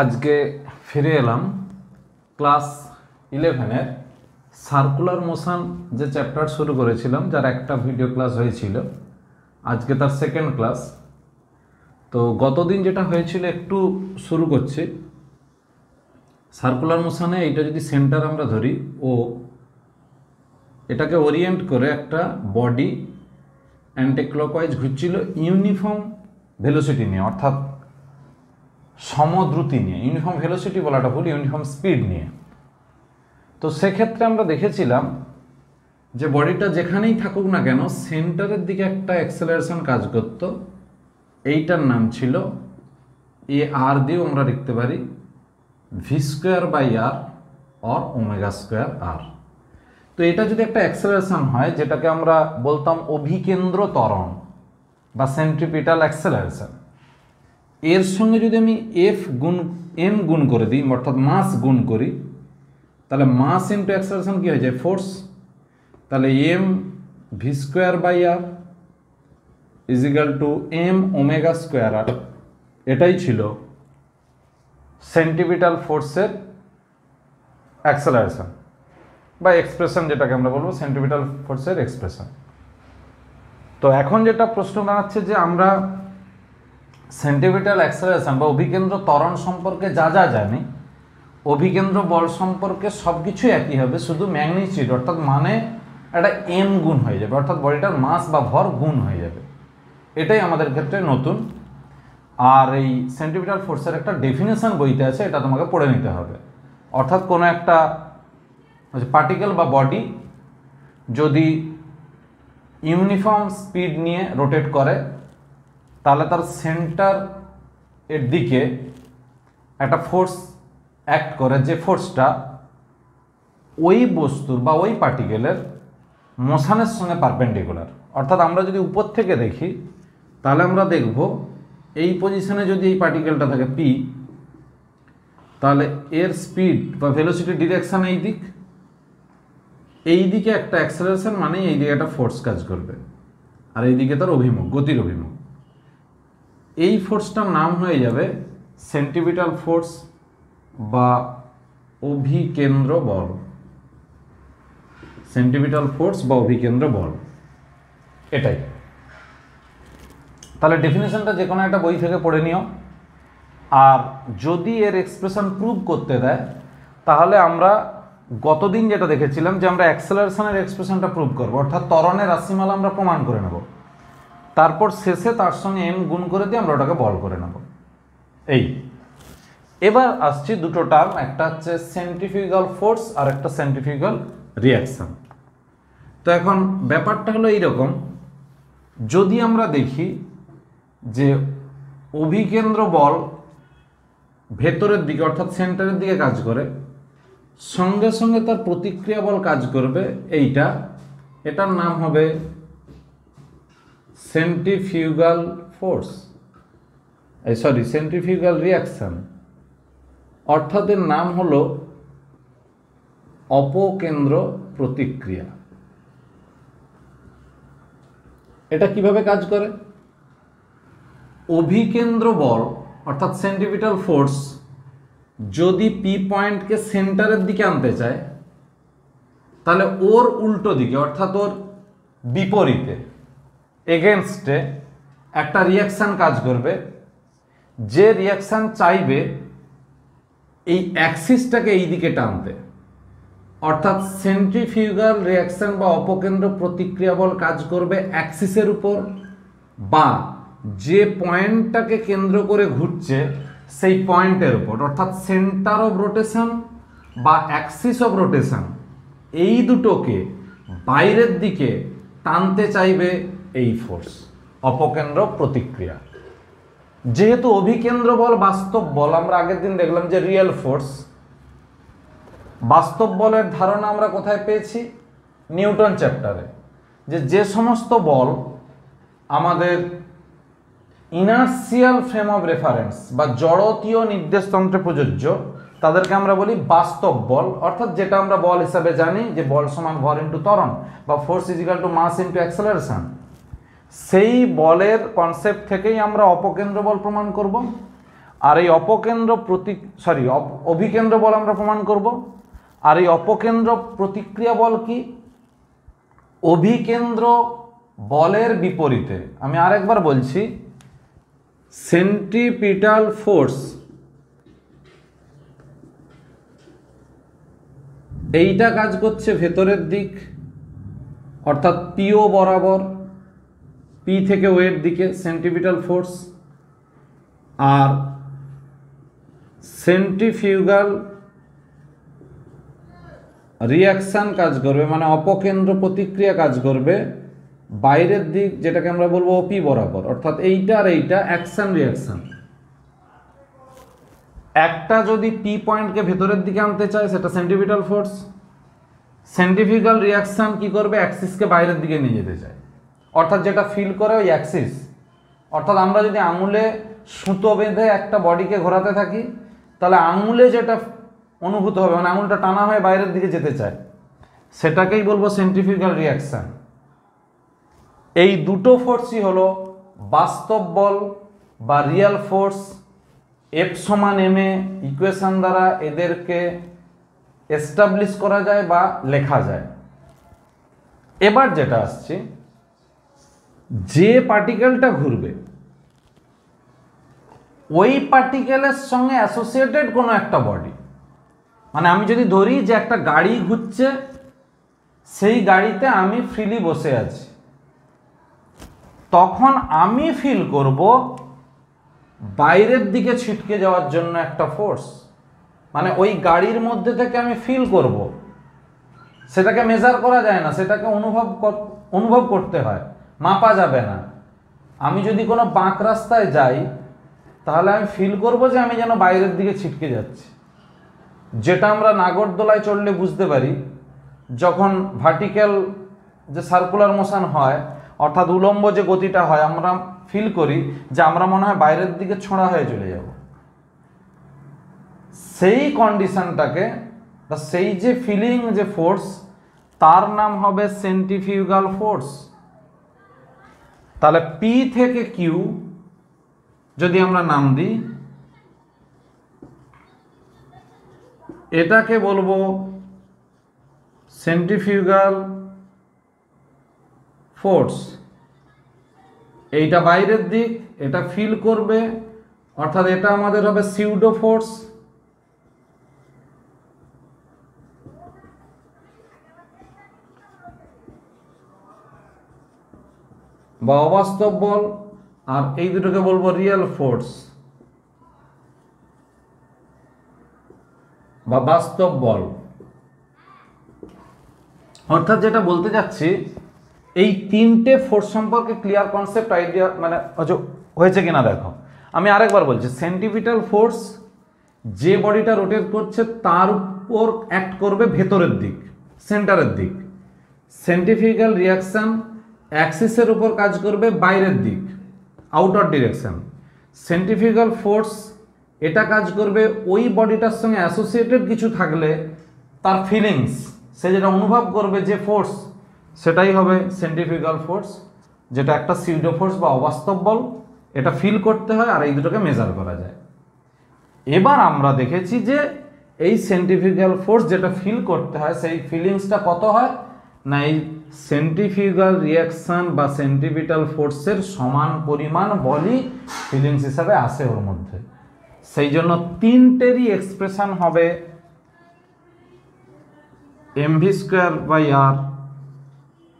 আজকে ফিরে এলাম ক্লাস 11-এর সার্কুলার মোশন যে চ্যাপ্টার শুরু করেছিলাম, যার একটা ভিডিও ক্লাস হয়েছিল, আজকে তার সেকেন্ড ক্লাস। তো গতদিন যেটা হয়েছিল একটু শুরু করছি। সার্কুলার মোশনে এইটা যদি সেন্টার আমরা ধরি, ও এটাকে ওরিয়েন্ট করে একটা বডি অ্যান্টি ক্লকওয়াইজ ঘুরছিল ইউনিফর্ম ভেলোসিটি নিয়ে, অর্থাৎ সমদ্রুতি নিয়ে। ইউনিফর্ম ভেলোসিটি বলাটা ভুল, ইউনিফর্ম স্পিড নিয়ে। তো সেক্ষেত্রে আমরা দেখেছিলাম যে বডিটা যেখানেই থাকুক না কেন সেন্টারের দিকে একটা অ্যাক্সেলারেশন কাজ করত। এইটার নাম ছিল এ আর দিয়েও আমরা লিখতে পারি V square by R or omega square R. তো এটা যদি একটা অ্যাক্সেলারেশন হয়, যেটাকে আমরা বলতাম অভিকেন্দ্র ত্বরণ বা সেন্ট্রিপিটাল অ্যাক্সেলারেশন, এর সঙ্গে যদি আমি এম গুণ করে দিই, অর্থাৎ মাস গুণ করি, তাহলে মাস ইন্টু অ্যাক্সেলারেশন কী হয়ে যায়? ফোর্স। তাহলে M V square by R is equal to M omega square R. এটাই ছিল সেন্ট্রিপিটাল ফোর্সের অ্যাক্সেলারেশন বা এক্সপ্রেশন, যেটাকে আমরা বলবো সেন্ট্রিপিটাল ফোর্সের এক্সপ্রেশন। তো এখন যেটা প্রশ্ন দাঁড়াচ্ছে যে আমরা সেন্ট্রিপিটাল অ্যাক্সেলারেশন বা অভিকেন্দ্র ত্বরণ সম্পর্কে যা যা জানি, অভিকেন্দ্র বল সম্পর্কে সব কিছুই একই হবে, শুধু ম্যাগনিটিউড অর্থাৎ মানে একটা এম গুণ হয়ে যাবে, অর্থাৎ বডিটার মাস বা ভর গুণ হয়ে যাবে। এটাই আমাদের ক্ষেত্রে নতুন। আর এই সেন্ট্রিপিটাল ফোর্সের একটা ডেফিনেশন বইতে আছে, এটা তোমাকে পড়ে নিতে হবে। অর্থাৎ কোনো একটা পার্টিকেল বা বডি যদি ইউনিফর্ম স্পিড নিয়ে রোটেট করে, তাহলে তার সেন্টার এর দিকে একটা ফোর্স অ্যাক্ট করে, যে ফোর্সটা ওই বস্তুর বা ওই পার্টিকেলের মোশনের সঙ্গে পারপেন্ডিকুলার। অর্থাৎ আমরা যদি উপর থেকে দেখি, তাহলে আমরা দেখব এই পজিশনে যদি এই পার্টিকেলটা থাকে পি, তাহলে এর স্পিড বা ভেলোসিটি ডিরেকশন এই দিক, এই দিকে একটা অ্যাক্সেলারেশন মানে এই দিকে একটা ফোর্স কাজ করবে, আর এই দিকে তার অভিমুখ, গতির অভিমুখ। এই ফোর্সটার নাম হয়ে যাবে সেন্ট্রিপিটাল ফোর্স বা অভিকেন্দ্র বল। সেন্ট্রিপিটাল ফোর্স বা অভিকেন্দ্র বল, এটাই। তাহলে ডেফিনেশনটা যে কোনো একটা বই থেকে পড়ে নিও। আর যদি এর এক্সপ্রেশন প্রুভ করতে দেয়, তাহলে আমরা গতদিন যেটা দেখেছিলাম যে আমরা অ্যাক্সেলারেশনের এক্সপ্রেশনটা প্রুভ করবো, অর্থাৎ ত্বরণের রাশিমালা আমরা প্রমাণ করে নেব, তারপর শেষে তার সঙ্গে এম গুণ করে দিয়ে আমরা ওটাকে বল করে নেব। এই এবার আসছি দুটো টার্ম, একটা হচ্ছে সেন্ট্রিফিউগাল ফোর্স আর একটা সেন্ট্রিফিউগাল রিয়াকশন। তো এখন ব্যাপারটা হলো এইরকম, যদি আমরা দেখি যে অভিকেন্দ্র বল ভেতরের দিকে অর্থাৎ সেন্টারের দিকে কাজ করে, সঙ্গে সঙ্গে তার প্রতিক্রিয়া বল কাজ করবে এইটা, এটার নাম হবে সেন্ট্রিফিউগাল ফোর্স, সেন্ট্রিফিউগাল রিয়াকশন, অর্থাৎ এর নাম হলো অপকেন্দ্র প্রতিক্রিয়া। এটা কিভাবে কাজ করে? অভিকেন্দ্র বল অর্থাৎ সেন্ট্রিপিটাল ফোর্স যদি পি পয়েন্টকে সেন্টারের দিকে আনতে চায়, তাহলে ওর উল্টো দিকে অর্থাৎ ওর বিপরীতে, এগেনস্টে একটা রিয়াকশান কাজ করবে, যে রিয়াকশান চাইবে এই অ্যাক্সিসটাকে এই দিকে টানতে। অর্থাৎ সেন্ট্রিফিউগাল রিয়াকশন বা অপকেন্দ্র প্রতিক্রিয়া বল কাজ করবে অ্যাক্সিসের উপর, বা যে পয়েন্টটাকে কেন্দ্র করে ঘুরছে সেই পয়েন্টের উপর, অর্থাৎ সেন্টার অফ রোটেশন বা অ্যাক্সিস অফ রোটেশন, এই দুটোকে বাইরের দিকে টানতে চাইবে এই ফোর্স, অপকেন্দ্র প্রতিক্রিয়া। যেহেতু অভিকেন্দ্র বল বাস্তব বল, আমরা আগের দিন দেখলাম যে রিয়েল ফোর্স, বাস্তব বলের ধারণা আমরা কোথায় পেয়েছি? নিউটন চ্যাপ্টারে, যে সমস্ত বল আমাদের ইনার্সিয়াল ফ্রেম অফ রেফারেন্স বা জড়তীয় নির্দেশতন্ত্রে প্রযোজ্য, তাদেরকে আমরা বলি বাস্তব বল। অর্থাৎ যেটা আমরা বল হিসাবে জানি যে বল সমান ভর ইন্টু ত্বরণ বা force is equal to mass into acceleration, সেই বলের কনসেপ্ট থেকেই আমরা অপকেন্দ্র বল প্রমাণ করব। আর এই অপকেন্দ্র অভিকেন্দ্র বল আমরা প্রমাণ করব। আর এই অপকেন্দ্র প্রতিক্রিয়া বল কি? অভিকেন্দ্র বলের বিপরীতে, আমি আরেকবার বলছি, সেন্ট্রিপিটাল ফোর্স এইটা কাজ করছে ভেতরের দিক, অর্থাৎ পিও বরাবর, পি থেকে ওয়ের দিকে সেন্ট্রিপিটাল ফোর্স। আর সেন্ট্রিফিউগাল রিয়াকশান কাজ করবে, মানে অপকেন্দ্র প্রতিক্রিয়া কাজ করবে বাইরের দিক, যেটাকে আমরা বলবো ওপি বরাবর, অর্থাৎ এইটা আর এইটা অ্যাকশন রিয়াকশান। একটা যদি পি পয়েন্টকে ভেতরের দিকে আনতে চায় সেটা সেন্ট্রিপিটাল ফোর্স। সেন্ট্রিফিউগাল রিয়াকশান কি করবে? অ্যাক্সিসকে বাইরের দিকে নিয়ে যেতে চায়, অর্থাৎ যেটা ফিল করে ওই অ্যাক্সিস। অর্থাৎ আমরা যদি আঙুলে সুতো বেঁধে একটা বডিকে ঘোরাতে থাকি, তাহলে আঙুলে যেটা অনুভূত হবে, মানে আঙুলটা টানা হয়ে বাইরের দিকে যেতে চায়, সেটাকেই বলবো সেন্ট্রিফিউগাল রিয়াকশান। এই দুটো ফোর্সই হলো বাস্তব বল বা রিয়াল ফোর্স। এফ সমান এম এ ইকুয়েশন দ্বারা এদেরকে এস্টাবলিশ করা যায় বা লেখা যায়। এবার যেটা আসছে, যে পার্টিকেলটা ঘুরবে ওই পার্টিকেলের সঙ্গে অ্যাসোসিয়েটেড কোনো একটা বডি, মানে আমি যদি ধরি যে একটা গাড়ি ঘুরছে, সেই গাড়িতে আমি ফ্রিলি বসে আছি, তখন আমি ফিল করব বাইরের দিকে ছিটকে যাওয়ার জন্য একটা ফোর্স, মানে ওই গাড়ির মধ্যে থেকে আমি ফিল করব। সেটাকে মেজার করা যায় না, সেটাকে অনুভব করতে হয়, মাপা যাবে না। আমি যদি কোনো বাঁক রাস্তায় যাই, তাহলে আমি ফিল করব যে আমি যেন বাইরের দিকে ছিটকে যাচ্ছি, যেটা আমরা নাগরদোলায় চড়লে বুঝতে পারি। যখন ভার্টিক্যাল যে সার্কুলার মোশন হয়, অর্থাৎ উলম্ব যে গতিটা হয়, আমরা ফিল করি যে আমরা মনে হয় বাইরের দিকে ছোঁড়া হয়ে চলে যাব। সেই কন্ডিশনটাকে বা সেই যে ফিলিং যে ফোর্স, তার নাম হবে সেন্ট্রিফিউগাল ফোর্স। তাহলে পি থেকে কিউ যদি আমরা নাম দিই, এটাকে বলবো সেন্ট্রিফিউগাল ফোর্স। এইটা বাইরের দিক, এটা ফিল করবে, অর্থাৎ এটা আমাদের হবে সিউডো ফোর্স। বা অবাস্তব বল। আর এই দুটোকে বলবো রিয়েল ফোর্স বা বাস্তব বল। অর্থাৎ যেটা বলতে যাচ্ছি, এই তিনটে ফোর্স সম্পর্কে ক্লিয়ার কনসেপ্ট আইডিয়া মানে হয়েছে কিনা দেখো। আমি আরেকবার বলছি, সেন্ট্রিপিটাল ফোর্স যে বডিটা রোটেট করছে তার উপর অ্যাক্ট করবে ভেতরের দিক, সেন্টারের দিক। সেন্ট্রিফিউগাল রিয়াকশন অ্যাক্সিসের উপর কাজ করবে বাইরের দিক, আউটার ডিরেকশন। সেন্ট্রিফিউগাল ফোর্স এটা কাজ করবে ওই বডিটার সঙ্গে অ্যাসোসিয়েটেড কিছু থাকলে তার ফিলিংস, সে যেটা অনুভব করবে যে ফোর্স, সেটাই হবে সেন্ট্রিফিউগাল ফোর্স, যেটা একটা সিউডো ফোর্স বা অবাস্তব বল। এটা ফিল করতে হয় আর এই দুটোকে মেজার করা যায়। এবার আমরা দেখেছি যে এই সেন্ট্রিফিউগাল ফোর্স যেটা ফিল করতে হয়, সেই ফিলিংসটা কত হয় না, এই সেন্ট্রিফিউগাল রিয়াকশন বা সেন্ট্রিপিটাল ফোর্সের সমান পরিমাণ বলই ফিলিংস হিসাবে আসে ওর মধ্যে। সেই জন্য তিনটেরই এক্সপ্রেশন হবে mv স্কোয়ার বাই আর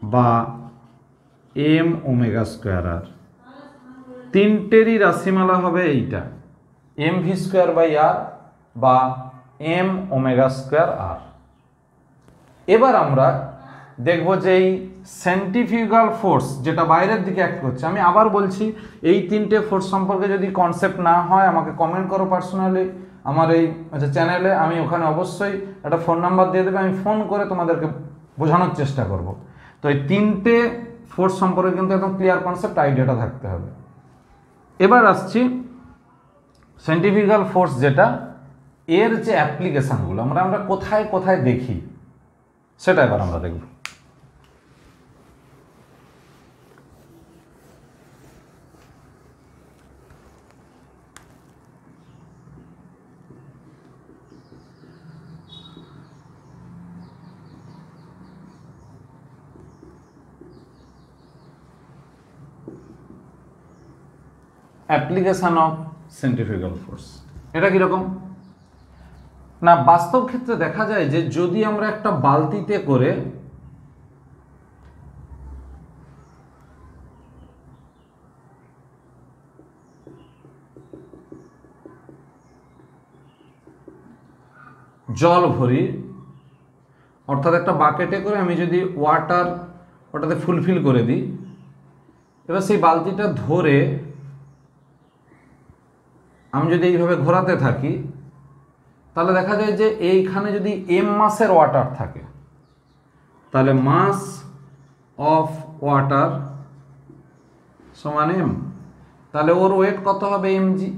বা এম ওমেগা স্কোয়ার আর। তিনটেরই রাশিমালা হবে এইটা, mv স্কোয়ার বাই আর বা এম ওমেগা স্কোয়ার আর। এবার আমরা দেখব যে এই সেন্ট্রিফিউগাল ফোর্স যেটা বাইরের দিকে অ্যাক্ট করছে, আমি আবার বলছি, এই তিনটে ফোর্স সম্পর্কে যদি কনসেপ্ট না হয় আমাকে কমেন্ট করো পার্সোনালি আমার এই চ্যানেলে, আমি ওখানে অবশ্যই একটা ফোন নাম্বার দিয়ে দেবে, আমি ফোন করে তোমাদেরকে বোঝানোর চেষ্টা করব। তো এই তিনটে ফোর্স সম্পর্কে কিন্তু একদম ক্লিয়ার কনসেপ্ট আইডিয়াটা থাকতে হবে। এবার আসছি সেন্ট্রিফিউগাল ফোর্স যেটা, এর যে অ্যাপ্লিকেশানগুলো আমরা কোথায় কোথায় দেখি সেটা এবার আমরা দেখব। Application of centrifugal force. এটা কিরকম না, বাস্তব ক্ষেত্রে দেখা যায় যে যদি আমরা একটা বালতিতে করে জল ভরি, অর্থাৎ একটা বাকেটে করে আমি যদি ওয়াটার ওটাতে ফুলফিল করে দিই, এবার সেই বালতিটা ধরে আমি যদি এইভাবে ঘোরাতে থাকি, তাহলে দেখা যায় যে এইখানে যদি এম মাসের ওয়াটার থাকে, তাহলে মাস অফ ওয়াটার সমান এম, তাহলে ওর ওয়েট কত হবে এমজি।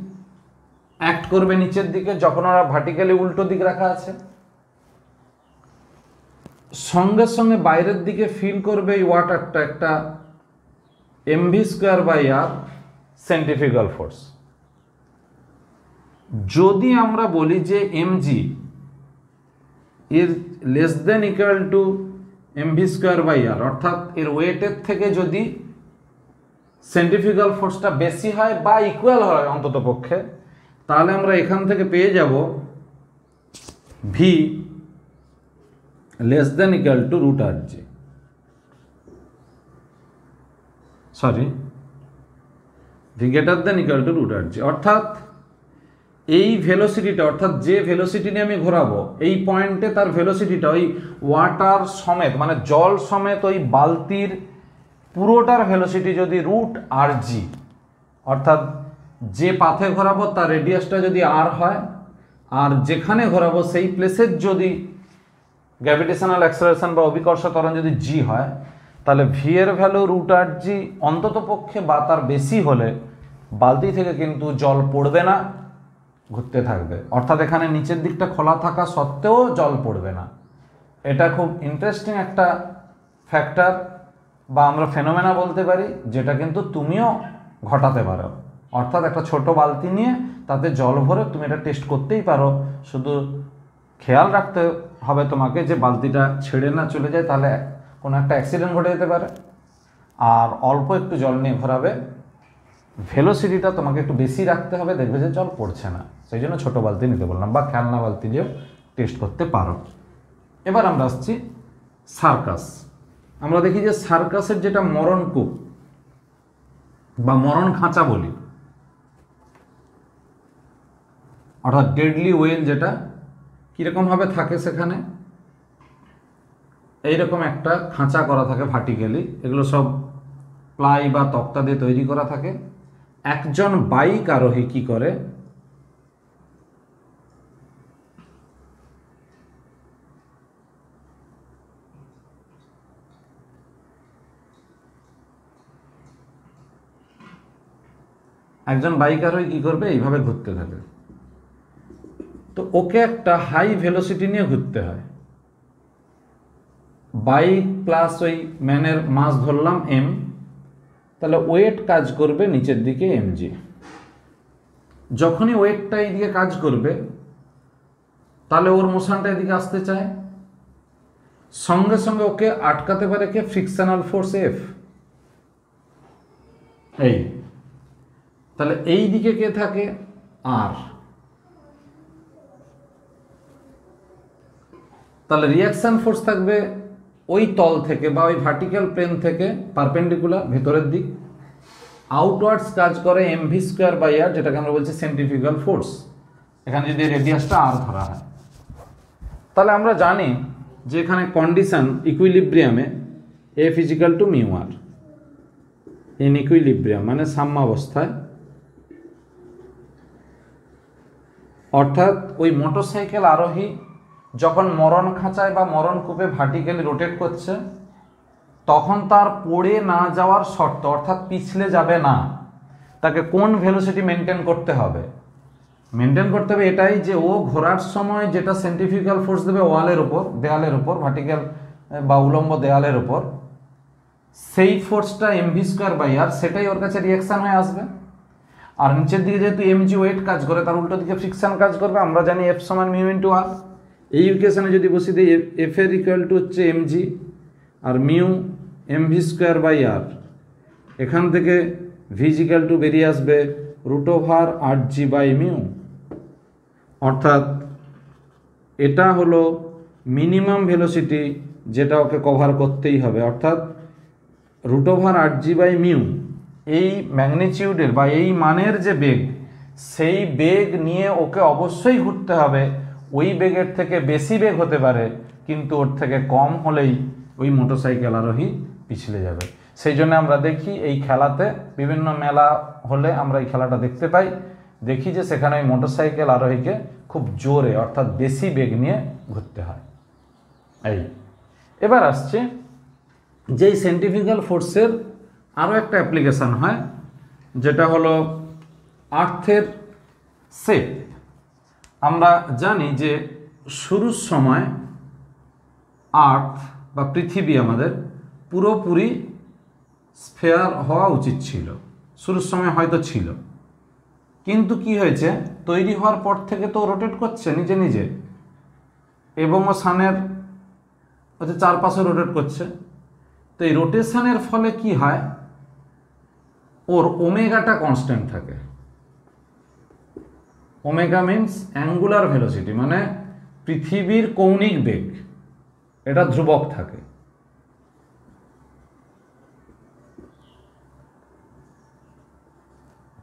অ্যাক্ট করবে নিচের দিকে যখন ওরা ভার্টিক্যালি উল্টো দিক রাখা আছে, সঙ্গে সঙ্গে বাইরের দিকে ফিল করবে এই ওয়াটারটা একটা m v square by r centrifugal force. যদি আমরা বলি যে m g is less than equal to m v square by r, অর্থাৎ এর ওয়েটের থেকে যদি সেন্ট্রিফিউগাল ফোর্সটা বেশি হয় বা ইকুয়াল হয় অন্তত পক্ষে, তাহলে আমরা এখান থেকে পেয়ে যাব v less than equal to root r g, sorry v greater than equal to root r g. অর্থাৎ এই ভেলোসিটিটা, অর্থাৎ যে ভেলোসিটি নিয়ে আমি ঘোরাবো, এই পয়েন্টে তার ভেলোসিটিটা ওই ওয়াটার সমেত মানে জল সমেত ওই বালতির পুরোটার ভেলোসিটি যদি রুট আর জি, অর্থাৎ যে পাথে ঘোরাবো তার রেডিয়াসটা যদি আর হয়, আর যেখানে ঘোরাবো সেই প্লেসের যদি গ্র্যাভিটেশনাল অ্যাক্সেলারেশন বা অভিকর্ষ ত্বরণ যদি জি হয়, তাহলে ভি এর ভ্যালু রুট আর জি অন্তত পক্ষে বা তার বেশি হলে বালতি থেকে কিন্তু জল পড়বে না, ঘুরতে থাকবে। অর্থাৎ এখানে নিচের দিকটা খোলা থাকা সত্ত্বেও জল পড়বে না। এটা খুব ইন্টারেস্টিং একটা ফ্যাক্টর বা আমরা ফেনোমেনা বলতে পারি, যেটা কিন্তু তুমিও ঘটাতে পারো। অর্থাৎ একটা ছোট বালতি নিয়ে তাতে জল ভরে তুমি এটা টেস্ট করতেই পারো, শুধু খেয়াল রাখতে হবে তোমাকে যে বালতিটা ছেড়ে না চলে যায়, তাহলে কোনো একটা অ্যাক্সিডেন্ট ঘটে যেতে পারে। আর অল্প একটু জল নিয়ে ঘোরাবে, ভেলোসিটিটা তোমাকে একটু বেশি রাখতে হবে, দেখবে যে জল পড়ছে না। সেই জন্য ছোটো বালতি নিতে বললাম, বা খেলনা বালতি দিয়েও টেস্ট করতে পারো। এবার আমরা আসছি সার্কাস। আমরা দেখি যে সার্কাসের যেটা মরণ কূপ বা মরণ খাঁচা বলি, অর্থাৎ ডেডলি ওয়েল, যেটা কীরকমভাবে থাকে সেখানে এইরকম একটা খাঁচা করা থাকে ভার্টিক্যালি, এগুলো সব প্লাই বা তক্তা দিয়ে তৈরি করা থাকে। একজন বাইক আরোহী কি করে, একজন বাইক আরোহী কি করবে, এইভাবে ঘুরতে থাকে। তো ওকে একটা হাই ভেলোসিটি নিয়ে ঘুরতে হয়। বাইক প্লাস ওই ম্যানের মাস ধরলাম এম, তাহলে ওয়েট কাজ করবে নিচের দিকে এমজি। যখনই ওয়েটটা এইদিকে কাজ করবে, তাহলে ওর মোশনটা এদিকে আসতে চায়, সঙ্গে সঙ্গে ওকে আটকাতে পারে কে, ফ্রিকশনাল ফোর্স এফ। এই তাহলে এই দিকে কে থাকে, আর। তাহলে রিয়াকশন ফোর্স থাকবে ওই তল থেকে বা ওই ভার্টিক্যাল প্লেন থেকে পারপেন্ডিকুলার ভেতরের দিক, আউটওয়ার্ডস কাজ করে এমভি স্কোয়ার বাই আর, যেটাকে আমরা বলছি সেন্ট্রিফিউগাল ফোর্স। এখানে যদি রেডিয়াসটা আর ধরা হয়, তাহলে আমরা জানি যে এখানে কন্ডিশন ইকুইলিব্রিয়ামে f is equal to mu r, in equilibrium মানে সাম্যাবস্থায়। অর্থাৎ ওই মোটরসাইকেল আরোহী যখন মরণ খাঁচায় বা মরণ কূপে ভার্টিক্যালি রোটেট করছে, তখন তার পড়ে না যাওয়ার শর্ত, অর্থাৎ পিছলে যাবে না, তাকে কোন ভেলোসিটি মেনটেন করতে হবে? মেনটেন করতে হবে এটাই যে ও ঘোরার সময় যেটা সেন্ট্রিফিউগাল ফোর্স দেবে ওয়ালের উপর, দেয়ালের উপর, ভার্টিক্যাল বা উলম্ব দেয়ালের উপর, সেই ফোর্সটা এমভি স্কোয়ার বাই আর, সেটাই ওর কাছে রিয়াকশান হয়ে আসবে। আর নিচের দিকে যেহেতু এমজি ওয়েট কাজ করে, তার উল্টো দিকে ফ্রিকশন কাজ করবে। আমরা জানি এফ সমান মিউ ইন্টু আর। এই ইকুয়েশনে যদি বসি দিই, এফ এর ইকুয়াল টু হচ্ছে এমজি আর mu m v square by r. এখান থেকে ভি ইকুয়াল টু বেরিয়ে আসবে √8g/μ, অর্থাৎ এটা হলো মিনিমাম ভেলোসিটি যেটা ওকে কভার করতেই হবে, অর্থাৎ √8g/μ এই ম্যাগনিটিউডের বা এই মানের যে বেগ, সেই বেগ নিয়ে ওকে অবশ্যই ঘুরতে হবে। ওই বেগের থেকে বেশি বেগ হতে পারে, কিন্তু ওর থেকে কম হলেই ওই মোটরসাইকেল আরোহী পিছলে যাবে। সেই জন্য আমরা দেখি এই খেলাতে, বিভিন্ন মেলা হলে আমরা এই খেলাটা দেখতে পাই, দেখি যে সেখানে ওই মোটরসাইকেল আরোহীকে খুব জোরে অর্থাৎ বেশি বেগ নিয়ে ঘুরতে হয়। এই এবার আসছে যেই সেন্ট্রিফিউগাল ফোর্সের আরও একটা অ্যাপ্লিকেশান হয়, যেটা হলো আর্থের শেপ। আমরা জানি যে শুরুর সময় আর্থ বা পৃথিবী আমাদের পুরোপুরি স্ফেয়ার হওয়া উচিত ছিল, শুরুর সময় হয়তো ছিল, কিন্তু কি হয়েছে, তৈরি হওয়ার পর থেকে তো রোটেট করছে নিজে নিজে, এবং ও সানের হচ্ছে চারপাশে রোটেট করছে। তো এই রোটেশনের ফলে কি হয়, ওর ওমেগাটা কনস্ট্যান্ট থাকে। ওমেগা মিনস অ্যাঙ্গুলার ভেলোসিটি, মানে পৃথিবীর কৌণিক বেগ, এটা ধ্রুবক থাকে।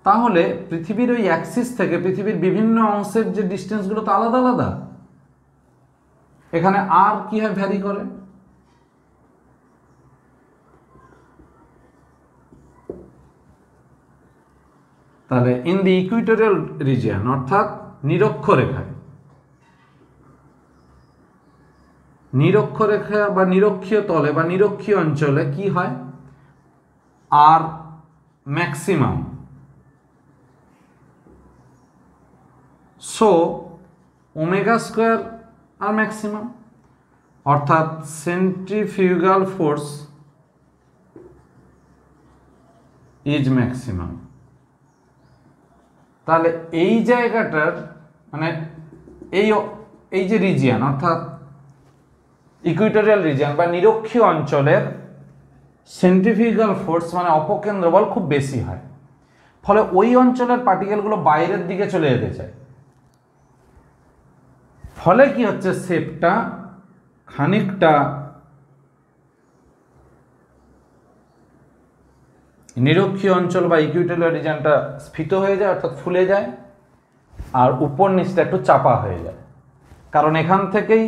তাহলে পৃথিবীর ওই অ্যাক্সিস থেকে পৃথিবীর বিভিন্ন অংশের যে ডিস্টেন্সগুলো তো আলাদা আলাদা, এখানে আর কি হয়, ভ্যারি করে। তাহলে ইন দি ইকুইটোরিয়াল রিজিয়ন, অর্থাৎ নিরক্ষরেখায়, নিরক্ষরেখা বা নিরক্ষীয় তলে বা নিরক্ষীয় অঞ্চলে কি হয়, আর ম্যাক্সিমাম। সো ওমেগা স্কোয়ার আর ম্যাক্সিমাম, অর্থাৎ সেন্ট্রিফিউগাল ফোর্স ইজ ম্যাক্সিমাম। তাহলে এই জায়গাটার মানে এই যে রিজিয়ন, অর্থাৎ ইকুইটোরিয়াল রিজিয়ন বা নিরক্ষীয় অঞ্চলের সেন্ট্রিফিউগাল ফোর্স মানে অপকেন্দ্র বল খুব বেশি হয়, ফলে ওই অঞ্চলের পার্টিকেলগুলো বাইরের দিকে চলে যেতে চায়। ফলে কি হচ্ছে, শেপটা খানিকটা নিরক্ষীয় অঞ্চল বা ইকুইটোরিয়াল রিজিয়নটা স্ফীত হয়ে যায়, অর্থাৎ ফুলে যায়, আর উপর নিচটা একটু চাপা হয়ে যায়, কারণ এখান থেকেই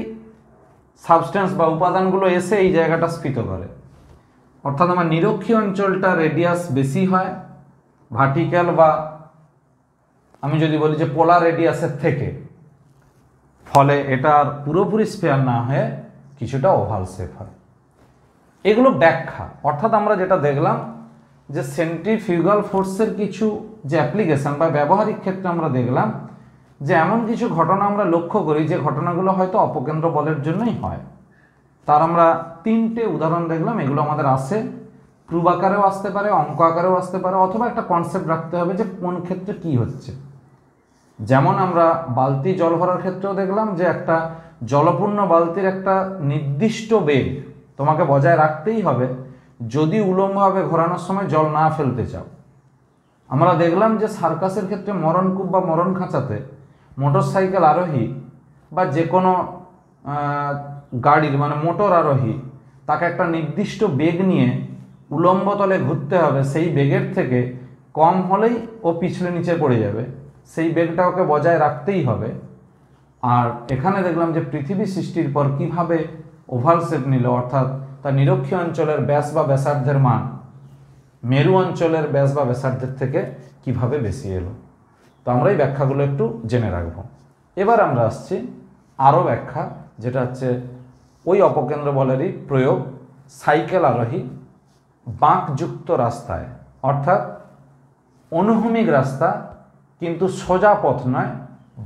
সাবস্টেন্স বা উপাদানগুলো এসে এই জায়গাটা স্ফীত করে। অর্থাৎ আমার নিরক্ষীয় অঞ্চলটা রেডিয়াস বেশি হয় ভার্টিক্যাল, বা আমি যদি বলি যে পোলার রেডিয়াসের থেকে, ফলে এটা আর পুরোপুরি স্ফেয়ার না হয়ে কিছুটা ওভাল শেপ হয়। এগুলো ব্যাখ্যা, অর্থাৎ আমরা যেটা দেখলাম যে সেন্ট্রিফিউগাল ফোর্সের কিছু যে অ্যাপ্লিকেশন বা ব্যবহারিক ক্ষেত্রে আমরা দেখলাম যে এমন কিছু ঘটনা আমরা লক্ষ্য করি যে ঘটনাগুলো হয়তো অপকেন্দ্র বলের জন্যই হয়। তার আমরা 3টে উদাহরণ দেখলাম। এগুলো আমাদের আসে, প্রুফ আকারেও আসতে পারে, অঙ্ক আকারেও আসতে পারে, অথবা একটা কনসেপ্ট রাখতে হবে যে কোন ক্ষেত্রে কি হচ্ছে। যেমন আমরা বালতি জল ভরার ক্ষেত্রেও দেখলাম যে একটা জলপূর্ণ বালতির একটা নির্দিষ্ট বেগ তোমাকে বজায় রাখতেই হবে যদি উলম্বভাবে ঘোরানোর সময় জল না ফেলতে চাও। আমরা দেখলাম যে সার্কাসের ক্ষেত্রে মরণকূপ বা মরণ খাঁচাতে মোটরসাইকেল আরোহী বা যে কোনো গাড়ির মানে মোটর আরোহী তাকে একটা নির্দিষ্ট বেগ নিয়ে উলম্ব তলে ঘুরতে হবে, সেই বেগের থেকে কম হলেই ও পিছলে নিচে পড়ে যাবে, সেই বেগটা ওকে বজায় রাখতেই হবে। আর এখানে দেখলাম যে পৃথিবী সৃষ্টির পর কিভাবে ওভাল শেপ নিল, অর্থাৎ তার নিরক্ষীয় অঞ্চলের ব্যাস বা ব্যাসার্ধের মান মেরু অঞ্চলের ব্যাস বা ব্যাসার্ধের থেকে কিভাবে বেশি এলো। তো আমরা এই ব্যাখ্যাগুলো একটু জেনে রাখবো। এবার আমরা আসছি আরও ব্যাখ্যা, যেটা হচ্ছে ওই অপকেন্দ্র বলেরই প্রয়োগ সাইকেল আরোহী বাঁকযুক্ত রাস্তায়, অর্থাৎ অনুভূমিক রাস্তা কিন্তু সোজা পথ নয়,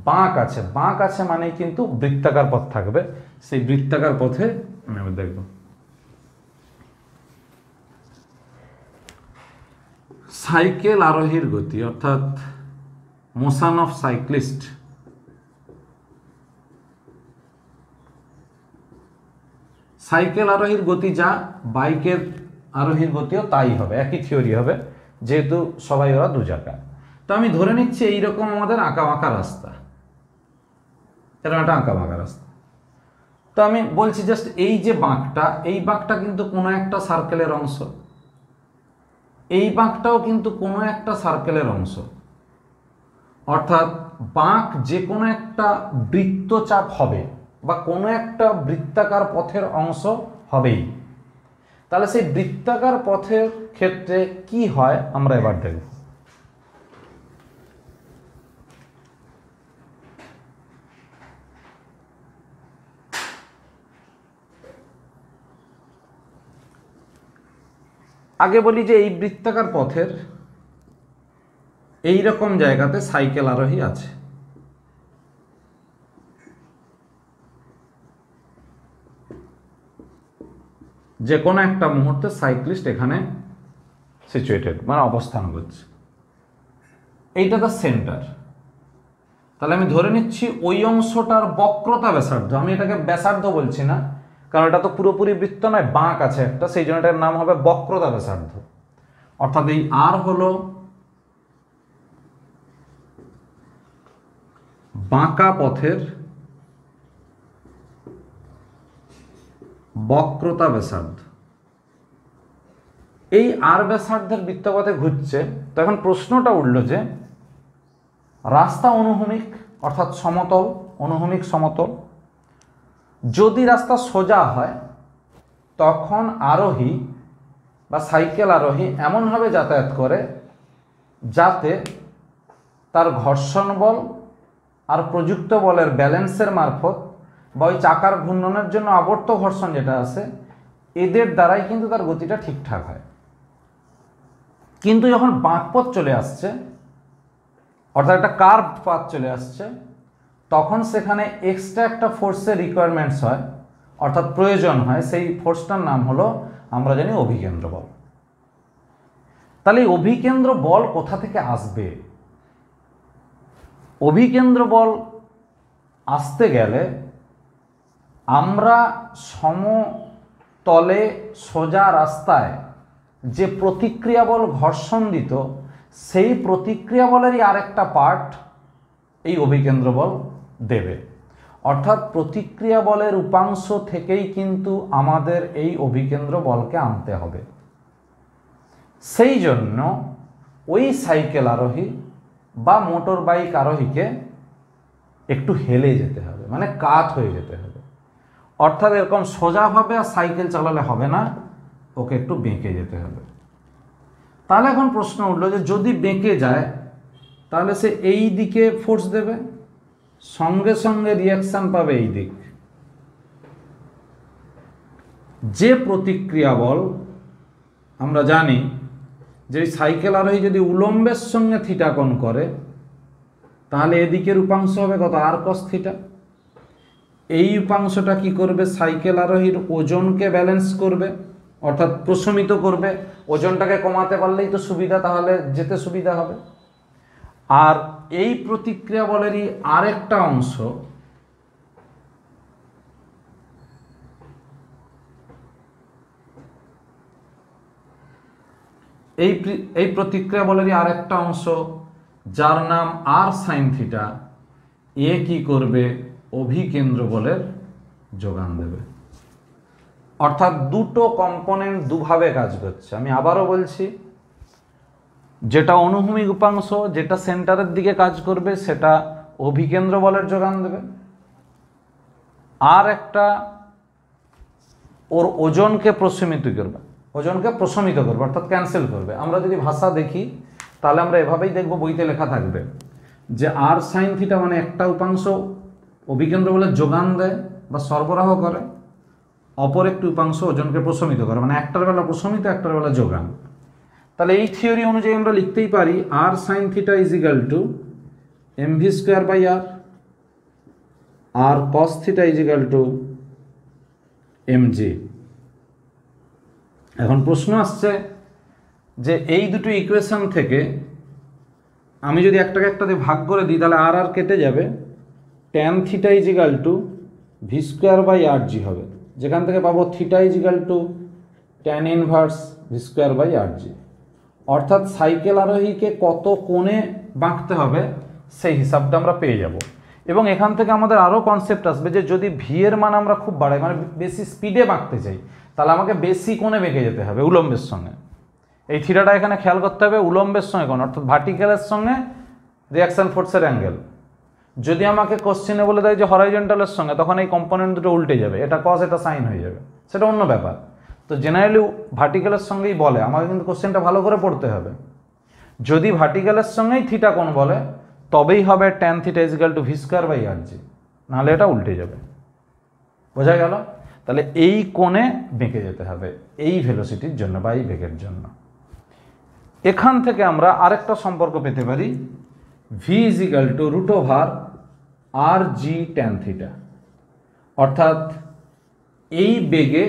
বাঁক আছে। বাঁক আছে মানেই কিন্তু বৃত্তাকার পথ থাকবে, সেই বৃত্তাকার পথে আমি দেখব। সাইকেল আরোহীর গতি, অর্থাৎ মোশন অফ সাইক্লিস্ট, সাইকেল আরোহীর গতি যা বাইকের আরোহীর গতিও তাই হবে, একই থিওরি হবে, যেহেতু সবাই ওরা দু জায়গায়। তো আমি ধরে নিচ্ছি এইরকম আমাদের আঁকা বাঁকা রাস্তা, এরকম একটা আঁকা বাঁকা রাস্তা। তো আমি বলছি জাস্ট এই যে বাঁকটা, এই বাঁকটা কিন্তু কোনো একটা সার্কেলের অংশ, এই বাঁকটাও কিন্তু কোনো একটা সার্কেলের অংশ। অর্থাৎ বাঁক যে কোনো একটা বৃত্তচাপ হবে বা কোনো একটা বৃত্তাকার পথের অংশ হবেই। তাহলে সেই বৃত্তাকার পথের ক্ষেত্রে কি হয় আমরা এবার দেখব। আগে বলি যে এই বৃত্তাকার পথের এই রকম জায়গাতে সাইকেল আরোহী আছে। যে কোনো একটা মুহূর্তে সাইক্লিস্ট এখানে সিচুয়েটেড, মানে অবস্থান করছে। এইটা তার সেন্টার। তাহলে আমি ধরে নিচ্ছি ওই অংশটার বক্রতা ব্যাসার্ধ, আমি এটাকে ব্যাসার্ধ বলছি না কারণ এটা তো পুরোপুরি বৃত্ত নয়, বাঁক আছে একটা, সেই জন্য এটার নাম হবে বক্রতা ব্যাসার্ধ। অর্থাৎ এই আর হলো বাঁকা পথের বক্রতা ব্যাসার্ধ। এই আর ব্যাসার্ধের বৃত্তপথে ঘুরছে। তো এখন প্রশ্নটা উঠল যে রাস্তা অনুভূমিক অর্থাৎ সমতল, অনুভূমিক সমতল, যদি রাস্তা সোজা হয় তখন আরোহী বা সাইকেল আরোহী এমনভাবে যাতায়াত করে যাতে তার ঘর্ষণ বল আর প্রযুক্ত বলের ব্যালেন্সের মারফত বা ওই চাকার ঘূর্ণনের জন্য আবর্ত ঘর্ষণ যেটা আছে এদের দ্বারাই কিন্তু তার গতিটা ঠিকঠাক হয়। কিন্তু যখন বাঁকপথ চলে আসছে অর্থাৎ একটা কার্ভ পাথ চলে আসছে তখন সেখানে এক্সট্রা একটা ফোর্সের রিকোয়ারমেন্টস হয়, অর্থাৎ প্রয়োজন হয়। সেই ফোর্সটার নাম হলো আমরা জানি অভিকেন্দ্র বল। তাহলে এই অভিকেন্দ্র বল কোথা থেকে আসবে? অভিকেন্দ্র বল আসতে গেলে আমরা সমতলে সোজা রাস্তায় যে প্রতিক্রিয়া বল ঘর্ষণ দিত সেই প্রতিক্রিয়া বলেরই আরেকটা পার্ট এই অভিকেন্দ্র বল দেবে। অর্থাৎ প্রতিক্রিয়া বলের উপাংশ থেকেই কিন্তু আমাদের এই অভিকেন্দ্র বলকে আনতে হবে। সেই জন্য ওই সাইকেল আরোহী বা মোটর বাইক আরোহীকে একটু হেলে যেতে হবে, মানে কাত হয়ে যেতে হবে। অর্থাৎ এরকম সোজাভাবে আর সাইকেল চালালে হবে না, ওকে একটু বেঁকে যেতে হবে। তাহলে এখন প্রশ্ন উঠল যে যদি বেঁকে যায় তাহলে সে এই দিকে ফোর্স দেবে, সঙ্গে সঙ্গে রিয়াকশন পাবে এই দিক। যে প্রতিক্রিয়া বল আমরা জানি যে সাইকেল আরোহী যদি উলম্বের সঙ্গে থিটা কোণ করে তাহলে এদিকের উপাংশ হবে কত, আর কস থিটা। এই উপাংশটা কি করবে, সাইকেল আরোহীর ওজনকে ব্যালেন্স করবে, অর্থাৎ প্রশমিত করবে। ওজনটাকে কমাতে পারলেই তো সুবিধা, তাহলে যেতে সুবিধা হবে। আর এই প্রতিক্রিয়া বলেরই আরেকটা অংশ এই প্রতিক্রিয়া বলেরই আরেকটা অংশ যার নাম আর সাইন থিটা, এ কি করবে, অভিকেন্দ্র বলের যোগান দেবে। অর্থাৎ দুটো কম্পোনেন্ট দুভাবে কাজ করছে। আমি আবারও বলছি, যেটা অনুভূমিক উপাংশ যেটা সেন্টারের দিকে কাজ করবে সেটা অভিকেন্দ্র বলের যোগান দেবে, আর একটা ওর ওজনকে প্রশমিত করবে, অর্থাৎ ক্যান্সেল করবে। আমরা যদি ভাষা দেখি তাহলে আমরা এভাবেই দেখব, বইতে লেখা থাকবে যে আর সাইন থিটা মানে একটা উপাংশ অভিকেন্দ্র বলের যোগান দেয় বা সরবরাহ করে, অপর একটি উপাংশ ওজনকে প্রশমিত করে, মানে একটার বেলা প্রশমিত একটার বেলা যোগান। তাহলে এই থিওরি অনুযায়ী আমরা লিখতেই পারি r sine theta is equal to mv square by r cos theta is equal to mg। এখন প্রশ্ন আসছে যে এই দুটো ইকুয়েশন থেকে আমি যদি একটাকে একটা দিয়ে ভাগ করে দিই তাহলে আর আর কেটে যাবে, tan theta is equal to v square by R g হবে, যেখান থেকে পাবো theta is equal to tan inverse v square by R g. অর্থাৎ সাইকেল আরোহীকে কত কোণে বাঁকতে হবে, সেই হিসাবটা আমরা পেয়ে যাব। এবং এখান থেকে আমাদের আরও কনসেপ্ট আসবে যে যদি ভি এর মান আমরা খুব বাড়াই, মানে বেশি স্পিডে বাঁকতে চাই, তাহলে আমাকে বেশি কোণে বেঁকে যেতে হবে উলম্বের সঙ্গে। এই থিটাটা এখানে খেয়াল করতে হবে, উলম্বের সঙ্গে কোণ, অর্থাৎ ভার্টিক্যালের সঙ্গে রিয়াকশন ফোর্সের অ্যাঙ্গেল। যদি আমাকে কোশ্চেনে বলে দেয় যে হরাইজন্টালের সঙ্গে, তখন এই কম্পোনেন্ট দুটো উল্টে যাবে, এটা কস এটা সাইন হয়ে যাবে, সেটা অন্য ব্যাপার। তো জেনারেলি ভার্টিক্যালের সঙ্গেই বলে, আমাকে কিন্তু কোশ্চেনটা ভালো করে পড়তে হবে। যদি ভার্টিক্যালের সঙ্গেই থিটা কোণ বলে, তবেই হবে tan theta is equal to v square by R g, নাহলে এটা উল্টে যাবে। বোঝা গেল? তাহলে এই কোণে বেঁকে যেতে হবে এই ভেলোসিটির জন্য বা এই বেগের জন্য। এখান থেকে আমরা আরেকটা সম্পর্ক পেতে পারি, v is equal to root over r g tan theta, অর্থাৎ এই বেগে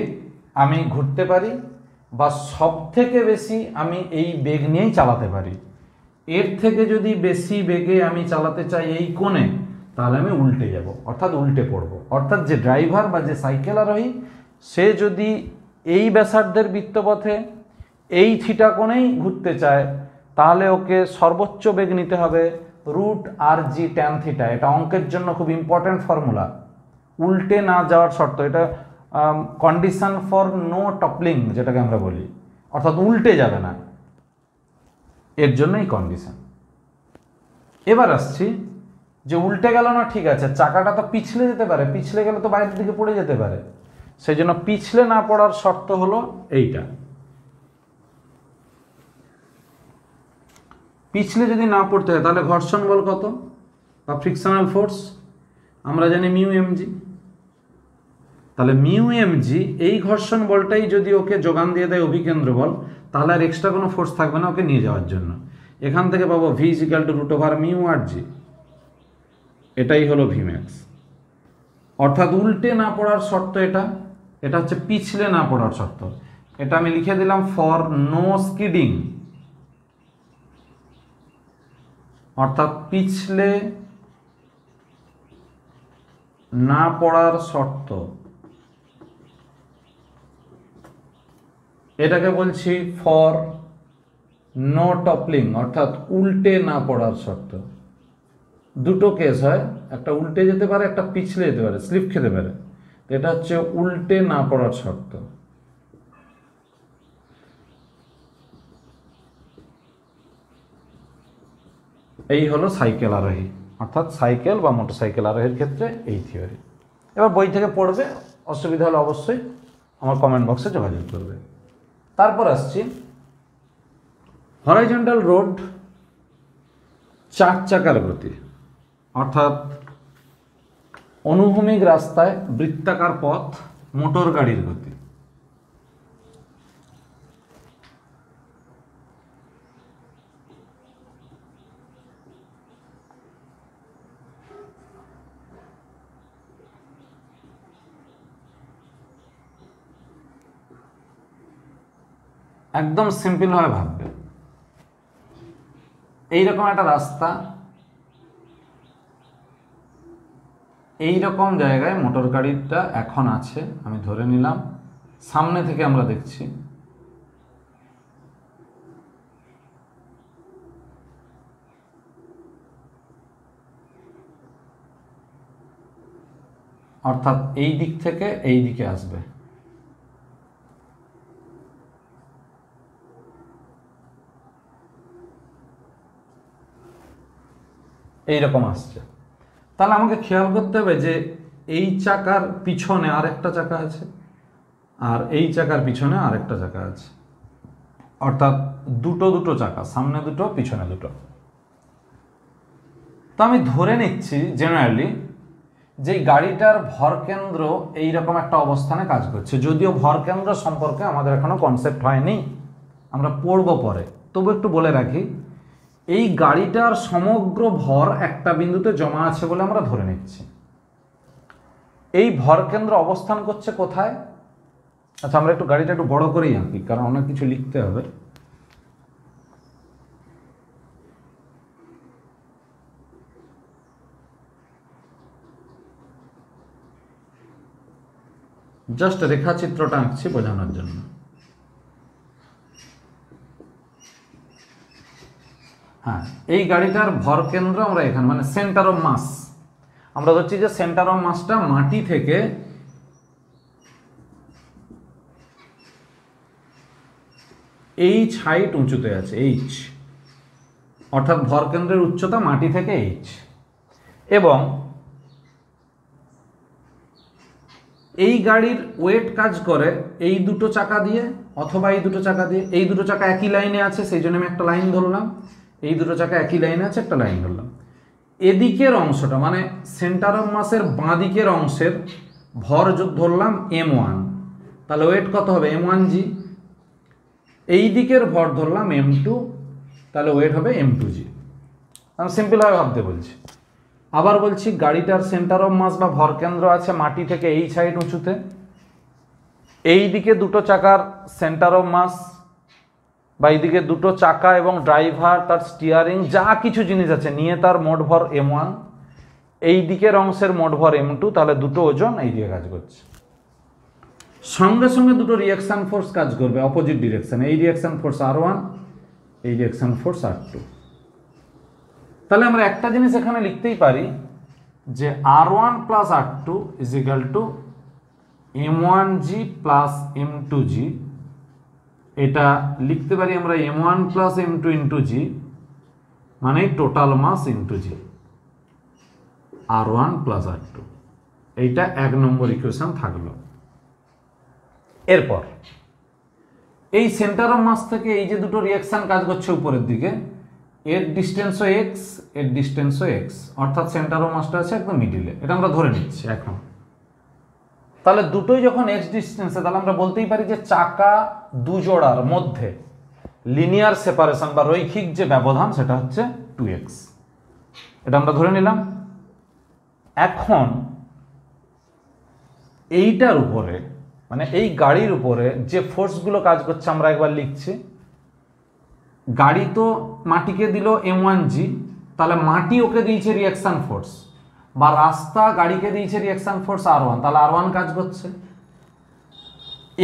আমি ঘুরতে পারি বা সব থেকে বেশি আমি এই বেগ নিয়েই চালাতে পারি। এর থেকে যদি বেশি বেগে আমি চালাতে চাই এই কোণে, তাহলে আমি উল্টে যাব, অর্থাৎ উল্টে পড়ব। অর্থাৎ যে ড্রাইভার বা যে সাইকেল আরোহী, সে যদি এই ব্যাসার্ধের বৃত্তপথে এই থিটা কোণেই ঘুরতে চায়, তাহলে ওকে সর্বোচ্চ বেগ নিতে হবে root r g tan theta. এটা অঙ্কের জন্য খুব ইম্পর্ট্যান্ট ফর্মুলা, উল্টে না যাওয়ার শর্ত, এটা কন্ডিশন ফর নো টপলিং যেটাকে আমরা বলি, অর্থাৎ উল্টে যাবে না, এর জন্যই কন্ডিশন। এবার আসছি যে উল্টে গেল না, ঠিক আছে, চাকাটা তো পিছলে যেতে পারে, পিছলে গেলে তো বাইরের দিকে পড়ে যেতে পারে, সেই জন্য পিছলে না পড়ার শর্ত হলো এইটা। পিছলে যদি না পড়তে হয়, তাহলে ঘর্ষণ বল কত বা ফ্রিকশনাল ফোর্স আমরা জানি মিউ এমজি। তাহলে মিউ এমজি, এই ঘর্ষণ বলটাই যদি ওকে যোগান দিয়ে দেয় অভিকেন্দ্র বল, তাহলে আর এক্সট্রা কোনো ফোর্স থাকবে না ওকে নিয়ে যাওয়ার জন্য। এখান থেকে পাবো v is equal to root over mu r g, এটাই হলো ভি ম্যাক্স। অর্থাৎ উল্টে না পড়ার শর্ত এটা, এটা হচ্ছে পিছলে না পড়ার শর্ত। এটা আমি লিখে দিলাম ফর নো স্কিডিং, অর্থাৎ পিছলে না পড়ার শর্ত, এটাকে বলছি ফর নো টপলিং, অর্থাৎ উল্টে না পড়ার শর্ত। দুটো কেস হয়, একটা উল্টে যেতে পারে, একটা পিছলে যেতে পারে, স্লিপ খেতে পারে। এটা হচ্ছে উল্টে না পড়ার শর্ত। এই হলো সাইকেল আরোহী, অর্থাৎ সাইকেল বা মোটরসাইকেল আরোহীর ক্ষেত্রে এই থিওরি। এবার বই থেকে পড়বে, অসুবিধা হলে অবশ্যই আমার কমেন্ট বক্সে যোগাযোগ করবে। তারপর আসছি হরাইজন্টাল রোড, চার চাকার গতি, অর্থাৎ অনুভূমিক রাস্তায় বৃত্তাকার পথ, মোটর গাড়ির গতি। একদম সিম্পল ভাবে ভাববে, এইরকম একটা রাস্তা, এইরকম জায়গায় মোটর গাড়িটা এখন আছে, আমি ধরে নিলাম, সামনে থেকে আমরা দেখছি। অর্থাৎ এই দিক থেকে এই দিকে আসবে, এইরকম আসছে। তাহলে আমাকে খেয়াল করতে হবে যে এই চাকার পিছনে আরেকটা চাকা আছে, আর এই চাকার পিছনে আরেকটা চাকা আছে, অর্থাৎ দুটো দুটো চাকা, সামনে দুটো পিছনে দুটো। তো আমি ধরে নিচ্ছি জেনারেলি যে গাড়িটার ভরকেন্দ্র এইরকম একটা অবস্থানে কাজ করছে, যদিও ভরকেন্দ্র সম্পর্কে আমাদের এখনো কনসেপ্ট হয়নি, আমরা পড়বো পরে, তবু একটু বলে রাখি। এই গাড়িটার সমগ্র ভর একটা বিন্দুতে জমা আছে বলে আমরা ধরে নিচ্ছি। এই ভরকেন্দ্র অবস্থান করছে কোথায়? আচ্ছা, আমরা একটু গাড়িটা একটু বড় করেই আঁকি, কারণ অনেক কিছু লিখতে হবে। জাস্ট রেখাচিত্রটা আঁকছি বোঝানোর জন্য। হ্যাঁ, এই গাড়িটার ভর কেন্দ্র আমরা এখানে মানে সেন্টার অফ মাস আমরা ধরছি যে সেন্টার অফ মাসটা মাটি থেকে এইচ হাইট উঁচুতে আছে, এইচ অর্থাৎ ভর কেন্দ্রের উচ্চতা মাটি থেকে এইচ, এবং এই গাড়ির ওয়েট কাজ করে এই দুটো চাকা দিয়ে অথবা এই দুটো চাকা দিয়ে। এই দুটো চাকা একই লাইনে আছে সেই জন্য আমি একটা লাইন ধরলাম, এই দুটো চাকা একই লাইনে আছে একটা লাইন ধরলাম। এদিকের অংশটা মানে সেন্টার অফ মাসের বাঁ দিকের অংশের ভর ধরলাম m1, তাহলে ওয়েট কত হবে m1g। এই দিকের ভর ধরলাম m2, তাহলে ওয়েট হবে m2g। আমি সিম্পলভাবে ভাবতে বলছি। আবার বলছি গাড়িটার সেন্টার অফ মাস বা ভর কেন্দ্র আছে মাটি থেকে এইচ হাইট উঁচুতে, এই দিকে দুটো চাকার সেন্টার অফ মাস বা এইদিকে দুটো চাকা এবং ড্রাইভার তার স্টিয়ারিং যা কিছু জিনিস আছে নিয়ে তার মোট ভর m1, এই দিকের অংশের মোট ভর m2, তাহলে দুটো ওজন এই দিকে কাজ করছে। সঙ্গে সঙ্গে দুটো রিয়াকশন ফোর্স কাজ করবে অপোজিট ডিরেকশন, এই রিয়াকশন ফোর্স r1, এই রিয়াকশন ফোর্স r2। তাহলে আমরা একটা জিনিস এখানে লিখতেই পারি যে r1 plus r2 is equal to m1g plus m2g। এটা লিখতে পারি আমরা m1 plus m2 into g মানে total mass into g, r1 plus r2। এইটা 1 নম্বর ইকুয়েশন থাকলো। এরপর এই সেন্টার অফ মাস থেকে এই যে দুটো রিয়াকশন কাজ করছে উপরের দিকে, এর ডিস্টেন্সও এক্স, এর ডিস্টেন্সও এক্স, অর্থাৎ সেন্টার অফ মাসটা আছে একদম মিডিলে, এটা আমরা ধরে নিচ্ছি এখন। তাহলে দুটোই যখন এক্স ডিস্টেন্সে, তাহলে আমরা বলতেই পারি যে চাকা দুজোড়ার মধ্যে লিনিয়ার সেপারেশন বা রৈখিক যে ব্যবধান সেটা হচ্ছে 2x, এটা আমরা ধরে নিলাম। এখন এইটার উপরে মানে এই গাড়ির উপরে যে ফোর্সগুলো কাজ করছে আমরা একবার লিখছি। গাড়ি তো মাটিকে দিল m1g, তাহলে মাটি ওকে দিয়েছে রিয়াকশন ফোর্স, বা রাস্তা গাড়িকে দিয়েছে রিয়াকশন ফোর্স r1, তাহলে r1 কাজ করছে।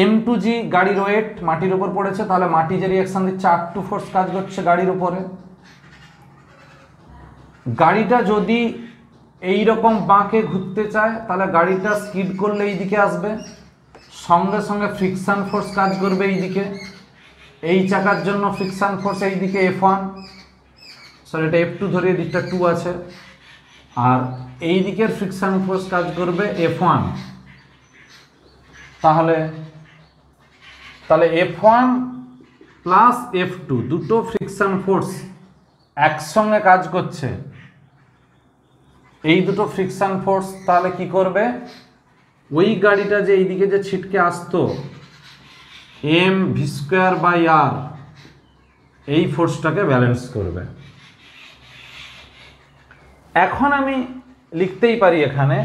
m2g গাড়ির ওয়েট মাটির উপর পড়েছে, তাহলে মাটি যে রিয়াকশন দিচ্ছে r2 ফোর্স কাজ করছে গাড়ির উপরে। গাড়িটা যদি এই রকম বাঁকে ঘুরতে চায় তাহলে গাড়িটা স্কিড করলে এই দিকে আসবে, সঙ্গে সঙ্গে ফ্রিকশন ফোর্স কাজ করবে এই দিকে। এই চাকার জন্য ফ্রিকশন ফোর্স এই দিকে F1, সরি এটা F2 ধরিয়ে দিকটা 2 আছে, আর এই দিকের ফ্রিকশন ফোর্স কাজ করবে F1। তাহলে F1 প্লাস F2 দুটো ফ্রিকশন ফোর্স একসঙ্গে কাজ করছে। এই দুটো ফ্রিকশন ফোর্স তাহলে কি করবে, ওই গাড়িটা যে এইদিকে যে ছিটকে আসতো mv²/r এই ফোর্সটাকে ব্যালেন্স করবে। এখন আমি লিখতেই পারি এখানে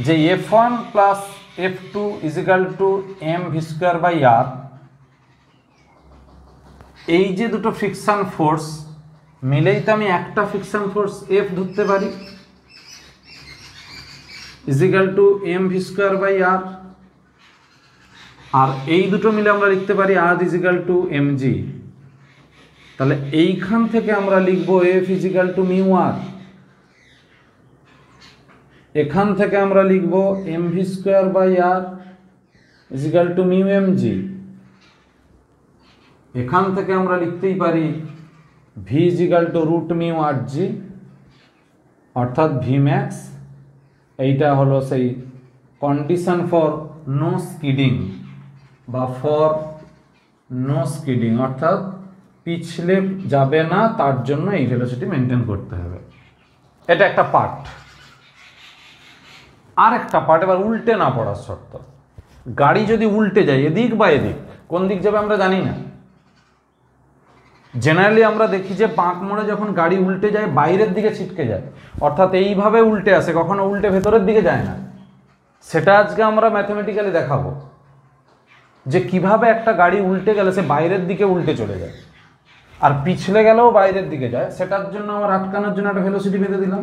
যে f1 plus f2 is equal two mv²/r। এই যে দুটো ফ্রিকশন ফোর্স মিলেই তো আমি একটা ফ্রিকশন ফোর্স F ধরতে পারি, ইজ ইকুয়াল টু mv²/r। আর এই দুটো মিলে আমরা লিখতে পারি r is equal two mg। তাহলে এইখান থেকে আমরা লিখব F is equal two μr, এখান থেকে আমরা লিখব mv²/r is equal two μmg। এখান থেকে আমরা লিখতেই পারি v is equal two √μrg অর্থাৎ vmax। এইটা হলো সেই কন্ডিশন ফর নো স্কিডিং বা ফর নো স্কিডিং, অর্থাৎ পিছলে যাবে না তার জন্য এই ভেলোসিটি মেনটেন করতে হবে। এটা একটা পার্ট। আর একটা পার্ট এবার উল্টে না পড়ার শর্ত। গাড়ি যদি উল্টে যায় এদিক বা এদিক, কোন দিক যাবে আমরা জানি না। জেনারেলি আমরা দেখি যে বাঁক মোড়ে যখন গাড়ি উল্টে যায় বাইরের দিকে ছিটকে যায়, অর্থাৎ এইভাবে উল্টে আসে, কখনো উল্টে ভেতরের দিকে যায় না। সেটা আজকে আমরা ম্যাথমেটিক্যালি দেখাবো যে কিভাবে একটা গাড়ি উল্টে গেলে সে বাইরের দিকে উল্টে চলে যায়, আর পিছলে গেলেও বাইরের দিকে যায়। সেটার জন্য আমার আটকানোর জন্য একটা ভেলোসিটি বেঁধে দিলাম,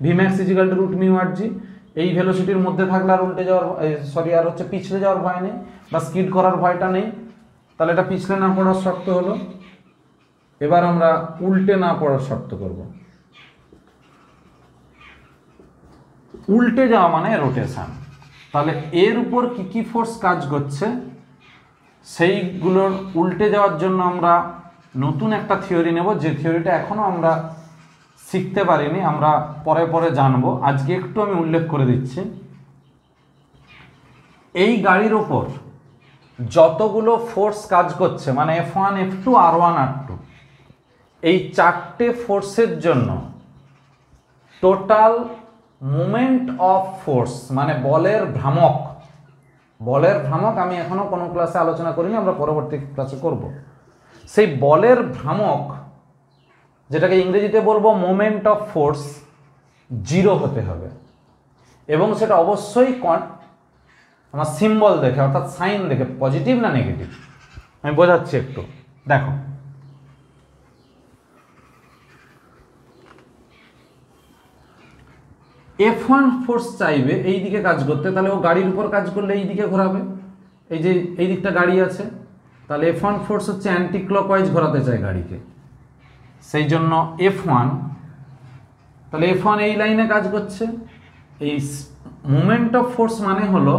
vmax is equal two √μrg। এই ভেলোসিটির মধ্যে থাকলে আর উল্টে যাওয়ার আর হচ্ছে পিছলে যাওয়ার ভয় নেই বা স্কিড করার ভয়টা নেই, তাহলে এটা পিছলে না পড়ার শর্ত হলো। এবার আমরা উল্টে না পড়ার শর্ত করব। উল্টে যাওয়া মানে রোটেশন। তাহলে এর উপর কি কি ফোর্স কাজ করছে সেইগুলোর উল্টে যাওয়ার জন্য আমরা নতুন একটা থিওরি নেব, যে থিওরিটা এখনো আমরা শিখতে পারিনি, আমরা পরে পরে জানবো। আজকে একটু আমি উল্লেখ করে দিচ্ছি। এই গাড়ির ওপর যতগুলো ফোর্স কাজ করছে মানে F1 F2 R1 R2, এই চারটে ফোর্সের জন্য টোটাল মোমেন্ট অফ ফোর্স মানে বলের ভ্রামক, বলের ভ্রামক আমি এখনো কোনো ক্লাসে আলোচনা করিনি, আমরা পরবর্তী ক্লাসে করব। সেই বলের ভ্রামক, যেটাকে ইংরেজিতে বলবো মোমেন্ট অফ ফোর্স, 0 হতে হবে। এবং সেটা অবশ্যই আমার সিম্বল দেখে, অর্থাৎ সাইন দেখে, পজিটিভ না নেগেটিভ। আমি বোঝাচ্ছি একটু, দেখো। F1 ফোর্স চাইবে এই দিকে কাজ করতে, তাহলে ও গাড়ির উপর কাজ করলে এই দিকে ঘোরাবে। এই যে এই দিকটা গাড়ি আছে, তাহলে F1 ফোর্স হচ্ছে অ্যান্টি ক্লকওয়াইজ ঘোরাতে চায় গাড়িকে, সেই জন্য F1। তাহলে F1 এই লাইনে কাজ করছে। এই মোমেন্ট অফ ফোর্স মানে হলো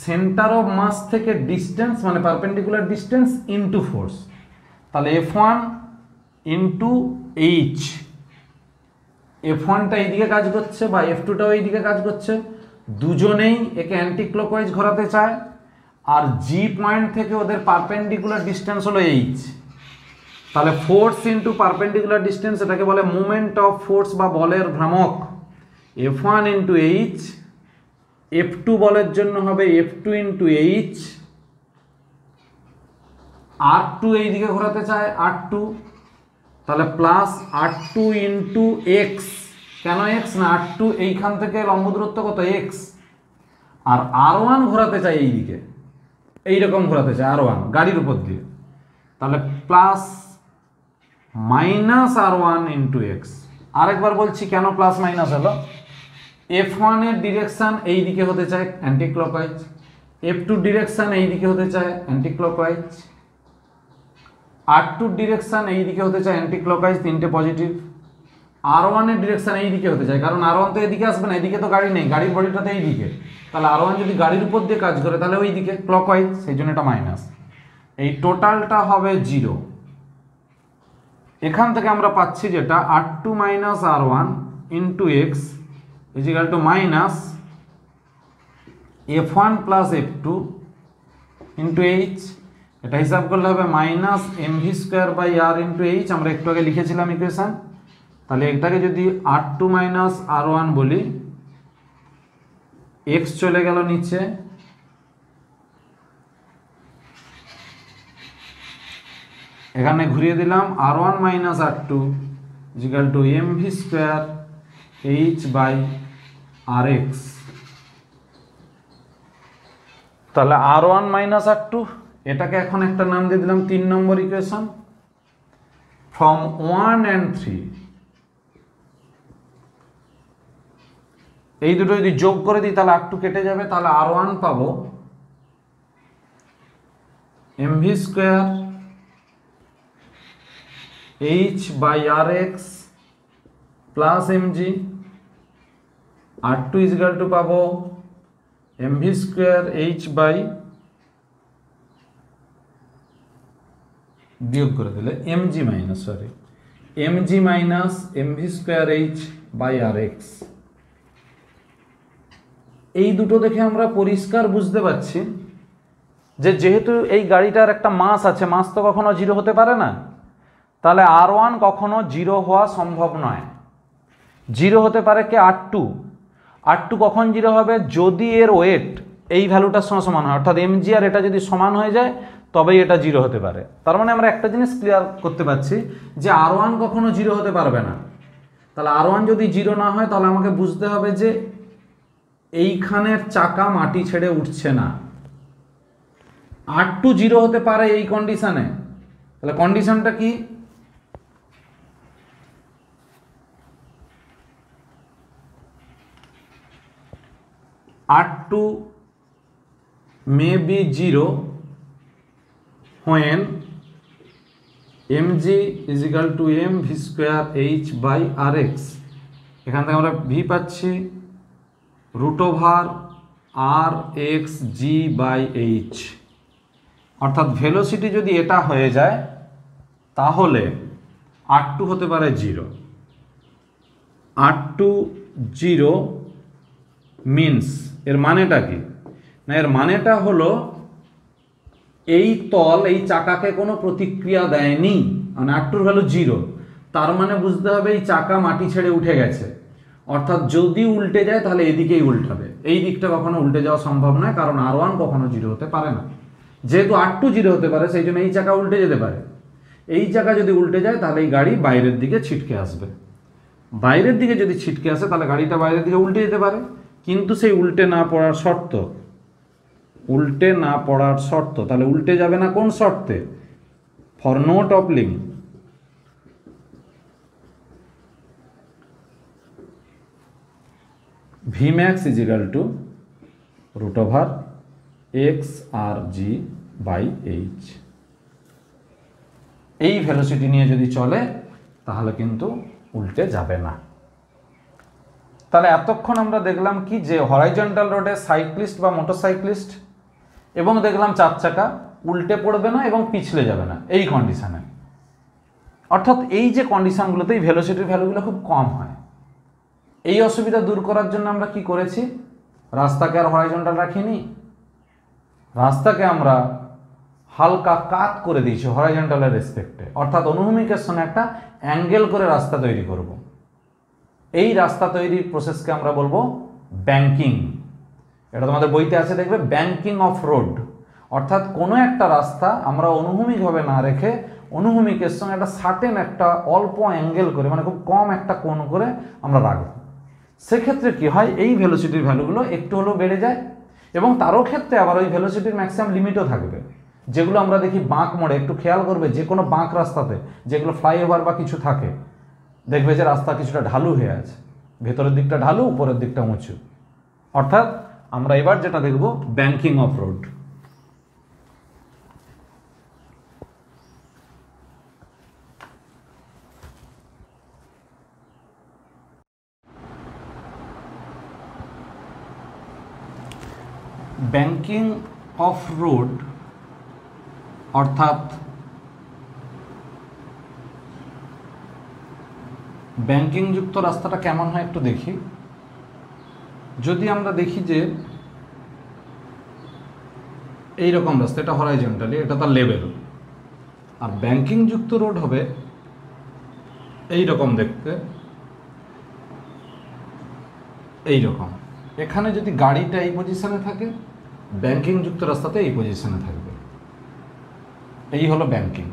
সেন্টার অফ মাস থেকে ডিস্টেন্স মানে পারপেন্ডিকুলার ডিস্টেন্স ইনটু ফোর্স। তাহলে F1 ইনটু H, F1টা এইদিকে কাজ করছে বা F2টাও এইদিকে কাজ করছে, দুজনেই একে অ্যান্টি ক্লকওয়াইজ ঘোরাতে চায়। আর জি পয়েন্ট থেকে ওদের পারপেন্ডিকুলার ডিস্টেন্স হলো H। তাহলে ফোর্স ইনটু পারপেন্ডিকুলার ডিস্টেন্স, এটাকে বলে মোমেন্ট অফ ফোর্স বা বলের ভ্রামক। F1 ইনটু H, F2 বলের জন্য হবে F2 ইনটু H, R2 এইদিকে ঘোরাতে চায় R2, তাহলে প্লাস R2 ইনটু X। কেন X না, R2 এইখান থেকে লম্ব দূরত্ব কত X, আর R1 ঘোরাতে চাই এইদিকে, এইরকম ঘোরাতে চাই R1 গাড়ির উপর দিয়ে, তাহলে plus minus R1 into X। আরেকবার বলছি কেন প্লাস মাইনাস হলো। F1 এর ডিরেকশন এই দিকে হতে চায় অ্যান্টি ক্লকওয়াইজ, F2 ডিরেকশন এই দিকে হতে চায় অ্যান্টি ক্লকওয়াইজ, R2 ডিরেকশন এই দিকে হতে চায় অ্যান্টি ক্লকওয়াইজ, তিনটে পজিটিভ। R1 এর ডিরেকশন এই দিকে হতে চায়, কারণ R1 তো এদিকে আসবে না, এদিকে তো গাড়ি নেই, গাড়ির বডিটাতে এই দিকে। তাহলে R1 যদি গাড়ির উপর দিয়ে কাজ করে তাহলে ওই দিকে ক্লকওয়াইজ, সেই জন্য এটা মাইনাস। এই টোটালটা হবে 0। এখান থেকে আমরা পাচ্ছি যেটা R2 minus R1 into X equal to minus F1 plus F2 into H। এটা হিসাব করলে হবে minus mv square by R into H। আমরা একটু আগে লিখেছিলাম ইকুয়েশন। তাহলে এটাকে যদি R2 মাইনাস R1 বলি, X চলে গেল নিচে, এখানে ঘুরিয়ে দিলাম R1 minus R2 equal to mv square H by Rx। তাহলে R1 মাইনাস R2, এটাকে এখন একটা নাম দিয়ে দিলাম 3 নম্বর ইকুয়েশন। ফ্রম 1 and 3 এই দুটো যদি যোগ করে দিই তাহলে R2 কেটে যাবে, তাহলে R1 পাবো mv square H by Rx plus mg। R2 equal to পাবো mv স্কোয়ার H বাই, বিয়োগ করে দিলে mg minus, sorry mg minus mv square H by Rx। এই দুটো দেখে আমরা পরিষ্কার বুঝতে পারছি যে যেহেতু এই গাড়িটার একটা মাস আছে, মাস তো কখনো 0 হতে পারে না, তাহলে R1 কখনো 0 হওয়া সম্ভব নয়। 0 হতে পারে কি R2। R2 কখন 0 হবে, যদি এর ওয়েট এই ভ্যালুটার সঙ্গে সমান হয়, অর্থাৎ mg আর এটা যদি সমান হয়ে যায় তবেই এটা 0 হতে পারে। তার মানে আমরা একটা জিনিস ক্লিয়ার করতে পারছি যে R1 কখনো 0 হতে পারবে না। তাহলে R1 যদি 0 না হয় তাহলে আমাকে বুঝতে হবে যে এইখানের চাকা মাটি ছেড়ে উঠছে না। R2 0 হতে পারে এই কন্ডিশনে, তাহলে কন্ডিশনটা কি, R2 may be 0 when mg equal to M V square H by R X. এখান থেকে আমরা ভি পাচ্ছি root over R X G by H. অর্থাৎ ভেলোসিটি যদি এটা হয়ে যায় তাহলে আর টু হতে পারে 0। আর টু 0 মিনস এর মানেটা কি না, এর মানেটা হলো এই তল এই চাকাকে কোনো প্রতিক্রিয়া দেয়নি, মানে আর টুর ভ্যালু 0। তার মানে বুঝতে হবে এই চাকা মাটি ছেড়ে উঠে গেছে। অর্থাৎ যদি উল্টে যায় তাহলে এদিকেই উল্টাবে, এই দিকটা কখনো উল্টে যাওয়া সম্ভব নয়, কারণ R1 কখনো 0 হতে পারে না। যেহেতু R2 0 হতে পারে সেই জন্য এই চাকা উল্টে যেতে পারে। এই চাকা যদি উল্টে যায় তাহলে এই গাড়ি বাইরের দিকে ছিটকে আসবে। বাইরের দিকে যদি ছিটকে আসে তাহলে গাড়িটা বাইরের দিকে উল্টে যেতে পারে, কিন্তু সেই উল্টে না পড়ার শর্ত, উল্টে না পড়ার শর্ত, তাহলে উল্টে যাবে না কোন শর্তে? For no toppling. Vmax is equal to root over x r g by h. এই ভেলোসিটি নিয়ে যদি চলে তাহলে কিন্তু উল্টে যাবে না। তাহলে এতক্ষণ আমরা দেখলাম কি, যে হরাইজন্টাল রোডে সাইক্লিস্ট বা মোটরসাইক্লিস্ট এবং দেখলাম চার চাকা উল্টে পড়বে না এবং পিছলে যাবে না এই কন্ডিশনে। অর্থাৎ এই যে কন্ডিশনগুলোতে এই ভেলোসিটির ভ্যালুগুলো খুব কম হয়। এই অসুবিধা দূর করার জন্য আমরা কি করেছি, রাস্তাকে আর হরাইজন্টাল রাখিনি, রাস্তাকে আমরা হালকা কাত করে দিয়েছি হরাইজন্টালের রেসপেক্টে। অর্থাৎ অনুভূমিকের সঙ্গে একটা অ্যাঙ্গেল করে রাস্তা তৈরি করব। এই রাস্তা তৈরির প্রসেসকে আমরা বলবো ব্যাংকিং। এটা তোমাদের বইতে আছে, দেখবে ব্যাংকিং অফ রোড। অর্থাৎ কোনো একটা রাস্তা আমরা অনুভূমিকভাবে না রেখে অনুভূমিকের সঙ্গে একটা সার্টেন একটা অল্প অ্যাঙ্গেল করে, মানে খুব কম একটা কোণ করে আমরা রাখবো। সেক্ষেত্রে কি হয়, এই ভেলোসিটির ভ্যালুগুলো একটু হলেও বেড়ে যায়। এবং তারও ক্ষেত্রে আবার ওই ভেলোসিটির ম্যাক্সিমাম লিমিটও থাকবে। যেগুলো আমরা দেখি বাঁক মোড়ে, একটু খেয়াল করবে যে কোনো বাঁক রাস্তাতে যেগুলো ফ্লাইওভার বা কিছু থাকে, দেখবে যে রাস্তা কিছুটা ঢালু হয়ে আছে, ভেতরের দিকটা ঢালু, উপরের দিকটা উঁচু। অর্থাৎ আমরা এবার যেটা দেখব banking of road. Banking of road অর্থাৎ ব্যাংকিং যুক্ত রাস্তাটা কেমন হয় একটু দেখি। যদি আমরা দেখি যে এই রকম রাস্তা, এটা হরাইজন্টালি, এটা তার লেভেল, আর ব্যাংকিং যুক্ত রোড হবে এই রকম দেখতে, এই রকম। এখানে যদি গাড়িটা এই পজিশনে থাকে, ব্যাংকিং যুক্ত রাস্তাতে এই পজিশনে থাকবে। এই হলো ব্যাংকিং।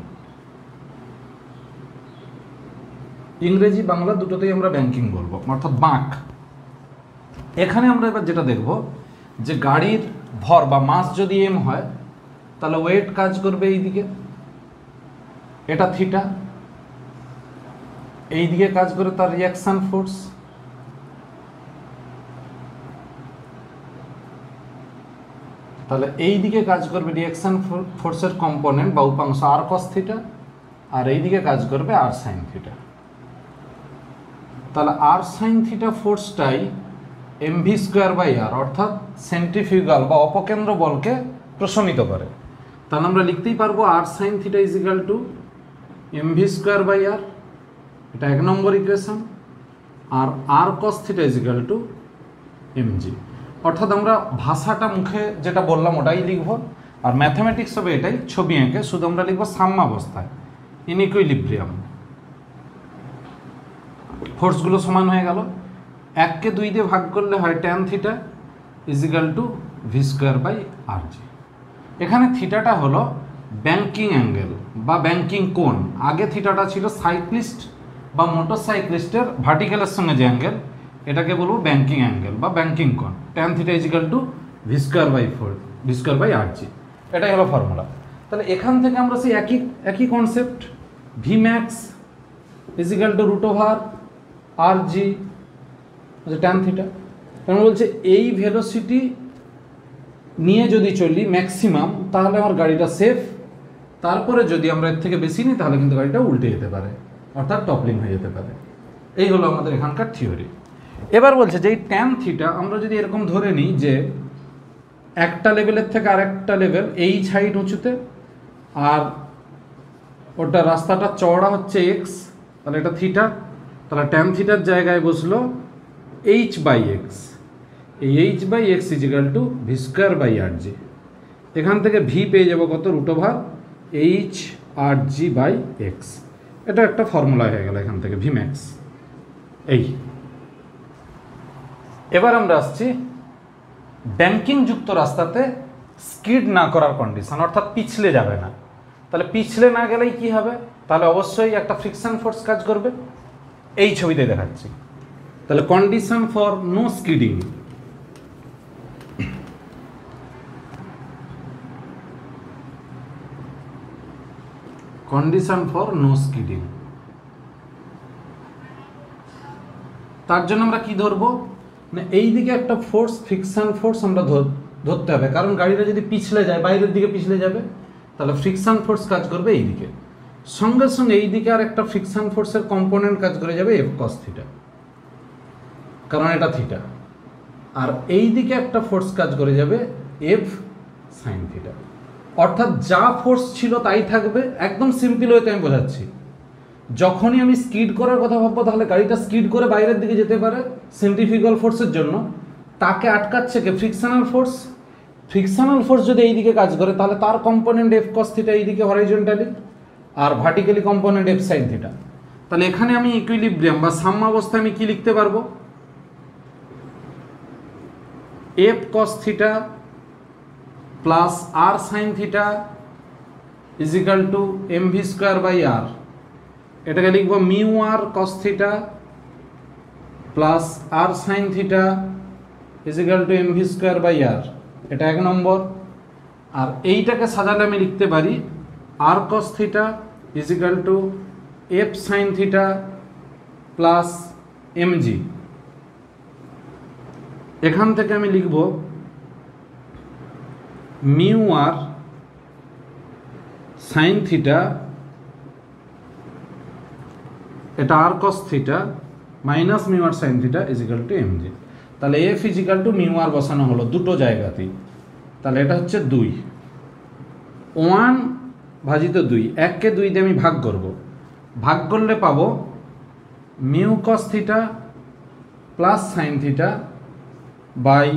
ইংরেজি বাংলা দুটোতেই আমরা ব্যাংকিং বলবো, অর্থাৎ বাঁক। এখানে আমরা এবার যেটা দেখব যে গাড়ির ভর বা মাস যদি এম হয় তাহলে ওয়েট কাজ করবে এই দিকে, এটা থিটা, এই দিকে কাজ করে তার রিঅ্যাকশন ফোর্স, তাহলে এই দিকে কাজ করবে রিঅ্যাকশন ফোর্সের কম্পোনেন্ট বা উপাংশ আর কস থিটা, আর এই দিকে কাজ করবে আর সাইন থিটা। তাহলে আর সাইন থিটা ফোর্সটাই এমভি স্কোয়ার বাই আর, অর্থাৎ সেন্ট্রিফিউগাল বা অপকেন্দ্র বলকে প্রশমিত করে। তাহলে আমরা লিখতেই পারবো r sine theta is equal to m v square by r, এটা 1 নম্বর ইকুয়েশন। আর r cos theta is equal to m g. অর্থাৎ আমরা ভাষাটা মুখে যেটা বললাম ওটাই লিখবো, আর ম্যাথমেটিক্স হবে এটাই, ছবি এঁকে শুধু আমরা লিখবো সাম্যাবস্থায়, ইনইকুইলিব্রিয়াম। ফোর্সগুলো সমান হয়ে গেল, 1কে 2 দিয়ে ভাগ করলে হয় tan theta is equal to v square by R g. এখানে থিটাটা হলো ব্যাংকিং অ্যাঙ্গেল বা ব্যাংকিং কোণ। আগে থিটাটা ছিল সাইক্লিস্ট বা মোটর সাইক্লিস্টের ভার্টিক্যালের সঙ্গে যে অ্যাঙ্গেল, এটাকে বলবো ব্যাংকিং অ্যাঙ্গেল বা ব্যাংকিং কোণ। Tan theta is equal to v square by 4 v square by R g, এটাই হলো ফর্মুলা। তাহলে এখান থেকে আমরা সেই একই concept, v max is equal to root over r g tan theta. কারণ বলছে এই ভেলোসিটি নিয়ে যদি চলি ম্যাক্সিমাম, তাহলে আমার গাড়িটা সেফ তারপরে যদি আমরা এর থেকে বেশি নিই তাহলে কিন্তু গাড়িটা উল্টে যেতে পারে, অর্থাৎ টপলিং হয়ে যেতে পারে। এই হলো আমাদের এখানকার থিওরি। এবার বলছে যে এই ট্যান থিটা আমরা যদি এরকম ধরে নিই যে একটা লেভেলের থেকে আরেকটা লেভেল এইচ হাইট উঁচুতে, আর ওটা রাস্তাটা চওড়া হচ্ছে এক্স, তাহলে এটা থিটা, তাহলে ট্যান থিটার জায়গায় বসলো এইচ বাই এক্স। এই h by x is equal to v square by আর জি। এখান থেকে ভি পেয়ে যাবো কত, root over h r g by x. এটা একটা ফর্মুলা হয়ে গেল এখান থেকে ভি ম্যাক্স। এই এবার আমরা আসছি ব্যাংকিং যুক্ত রাস্তাতে স্কিড না করার কন্ডিশন, অর্থাৎ পিছলে যাবে না। তাহলে পিছলে না গেলেই কি হবে, তাহলে অবশ্যই একটা ফ্রিকশন ফোর্স কাজ করবে, এই ছবিতে দেখাচ্ছি। তাহলে condition for no skidding, condition for no skidding, তার জন্য আমরা কি ধরবো না, এই দিকে একটা ফোর্স ফ্রিকশন ফোর্স আমরা ধরতে হবে, কারণ গাড়িটা যদি পিছলে যায় বাইরের দিকে পিছলে যাবে, তাহলে ফ্রিকশন ফোর্স কাজ করবে এই দিকে। সঙ্গে সঙ্গে এই দিকে আর একটা ফ্রিকশন ফোর্সের কম্পোনেন্ট কাজ করে যাবে এফ কস থিটা, কারণ এটা থিটা। আর এই দিকে একটা ফোর্স কাজ করে যাবে এফ সাইন থিটা। অর্থাৎ যা ফোর্স ছিল তাই থাকবে। একদম সিম্পল ওয়েতে আমি বোঝাচ্ছি, যখনই আমি স্কিড করার কথা ভাববো তাহলে গাড়িটা স্কিড করে বাইরের দিকে যেতে পারে সেন্ট্রিফিউগাল ফোর্সের জন্য, তাকে আটকাচ্ছে কে ফ্রিকশনাল ফোর্স। ফ্রিকশনাল ফোর্স যদি এই দিকে কাজ করে তাহলে তার কম্পোনেন্ট এফ কস থিটা এই দিকে হরাইজন্টালি, আর vertically component f sine theta. তাহলে এখানে আমি ইকুইলিব্রিয়াম বা সাম্যাবস্থায় আমি কি লিখতে পারবো, f cos theta plus r sine theta is equal to M V square by r. এটাকে লিখবো mu r cos theta plus r sine theta is equal to M V square by r. এটা এক নম্বর। আর এইটাকে সাজালে আমি লিখতে পারি r cos theta is equal to f sine theta plus m g. এখান থেকে আমি লিখব মিউ আর সাইন থিটা, এটা r cos theta minus mu r sine theta is equal to m g. তাহলে f is equal to mu r বসানো হলো দুটো জায়গাতেই। তাহলে এটা হচ্ছে 2, 1 ভাজিত 2, 1কে 2 দিয়ে আমি ভাগ করব, ভাগ করলে পাবো mu cos theta plus sine theta by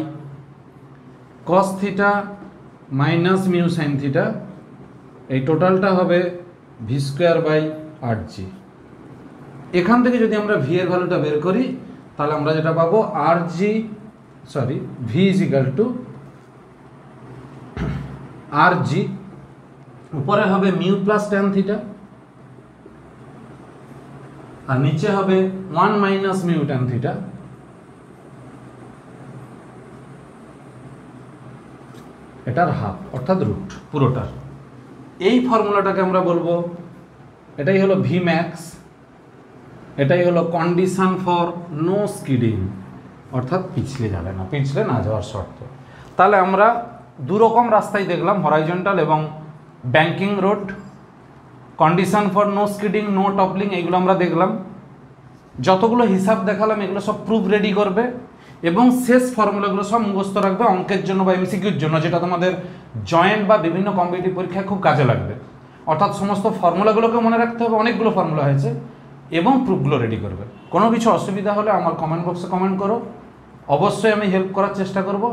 cos theta minus mu sine theta. এই টোটালটা হবে ভি স্কোয়ার বাই আর জি। এখান থেকে যদি আমরা ভি এর ভ্যালুটা বের করি তাহলে আমরা যেটা পাবো r g v is equal to r g, উপরে হবে মিউ প্লাস ট্যান থিটা আর নিচে হবে 1 মাইনাস মিউ ট্যান থিটা। এটার হাফ অর্থাৎ রুট পুরোটার। এই ফর্মুলাটাকে আমরা বলবো, এটাই হলো ভি ম্যাক্স, এটাই হলো কন্ডিশন ফর নো স্কিডিং, অর্থাৎ পিছলে যাবে না, পিছলে না যাওয়ার শর্ত। তাহলে আমরা দুরকম রাস্তায় দেখলাম, হরাইজন্টাল এবং banking road. Condition for no skidding, no toppling, এইগুলো আমরা দেখলাম। যতগুলো হিসাব দেখালাম এগুলো সব প্রুফ রেডি করবে এবং শেষ ফর্মুলাগুলো সব মুখস্থ রাখবে অঙ্কের জন্য বা এমসিকিউর জন্য, যেটা তোমাদের জয়েন্ট বা বিভিন্ন কম্পিটিটিভ পরীক্ষায় খুব কাজে লাগবে। অর্থাৎ সমস্ত ফর্মুলাগুলোকে মনে রাখতে হবে, অনেকগুলো ফর্মুলা হয়েছে, এবং প্রুফগুলো রেডি করবে। কোনো কিছু অসুবিধা হলে আমার কমেন্ট বক্সে কমেন্ট করো, অবশ্যই আমি হেল্প করার চেষ্টা করব।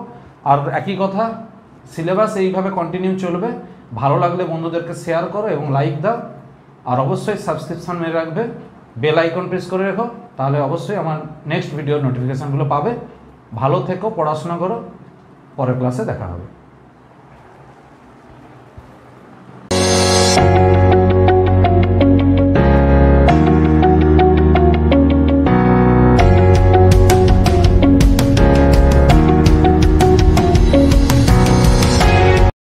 আর একই কথা, সিলেবাস এইভাবে কন্টিনিউ চলবে। ভালো লাগলে বন্ধুদেরকে শেয়ার করো এবং লাইক দাও, আর অবশ্যই সাবস্ক্রিপশন মেরে রাখবে, বেল আইকন প্রেস করে রেখো, তাহলে অবশ্যই আমার নেক্সট ভিডিওর নোটিফিকেশানগুলো পাবে। ভালো থেকো, পড়াশোনা করো, পরের ক্লাসে দেখা হবে।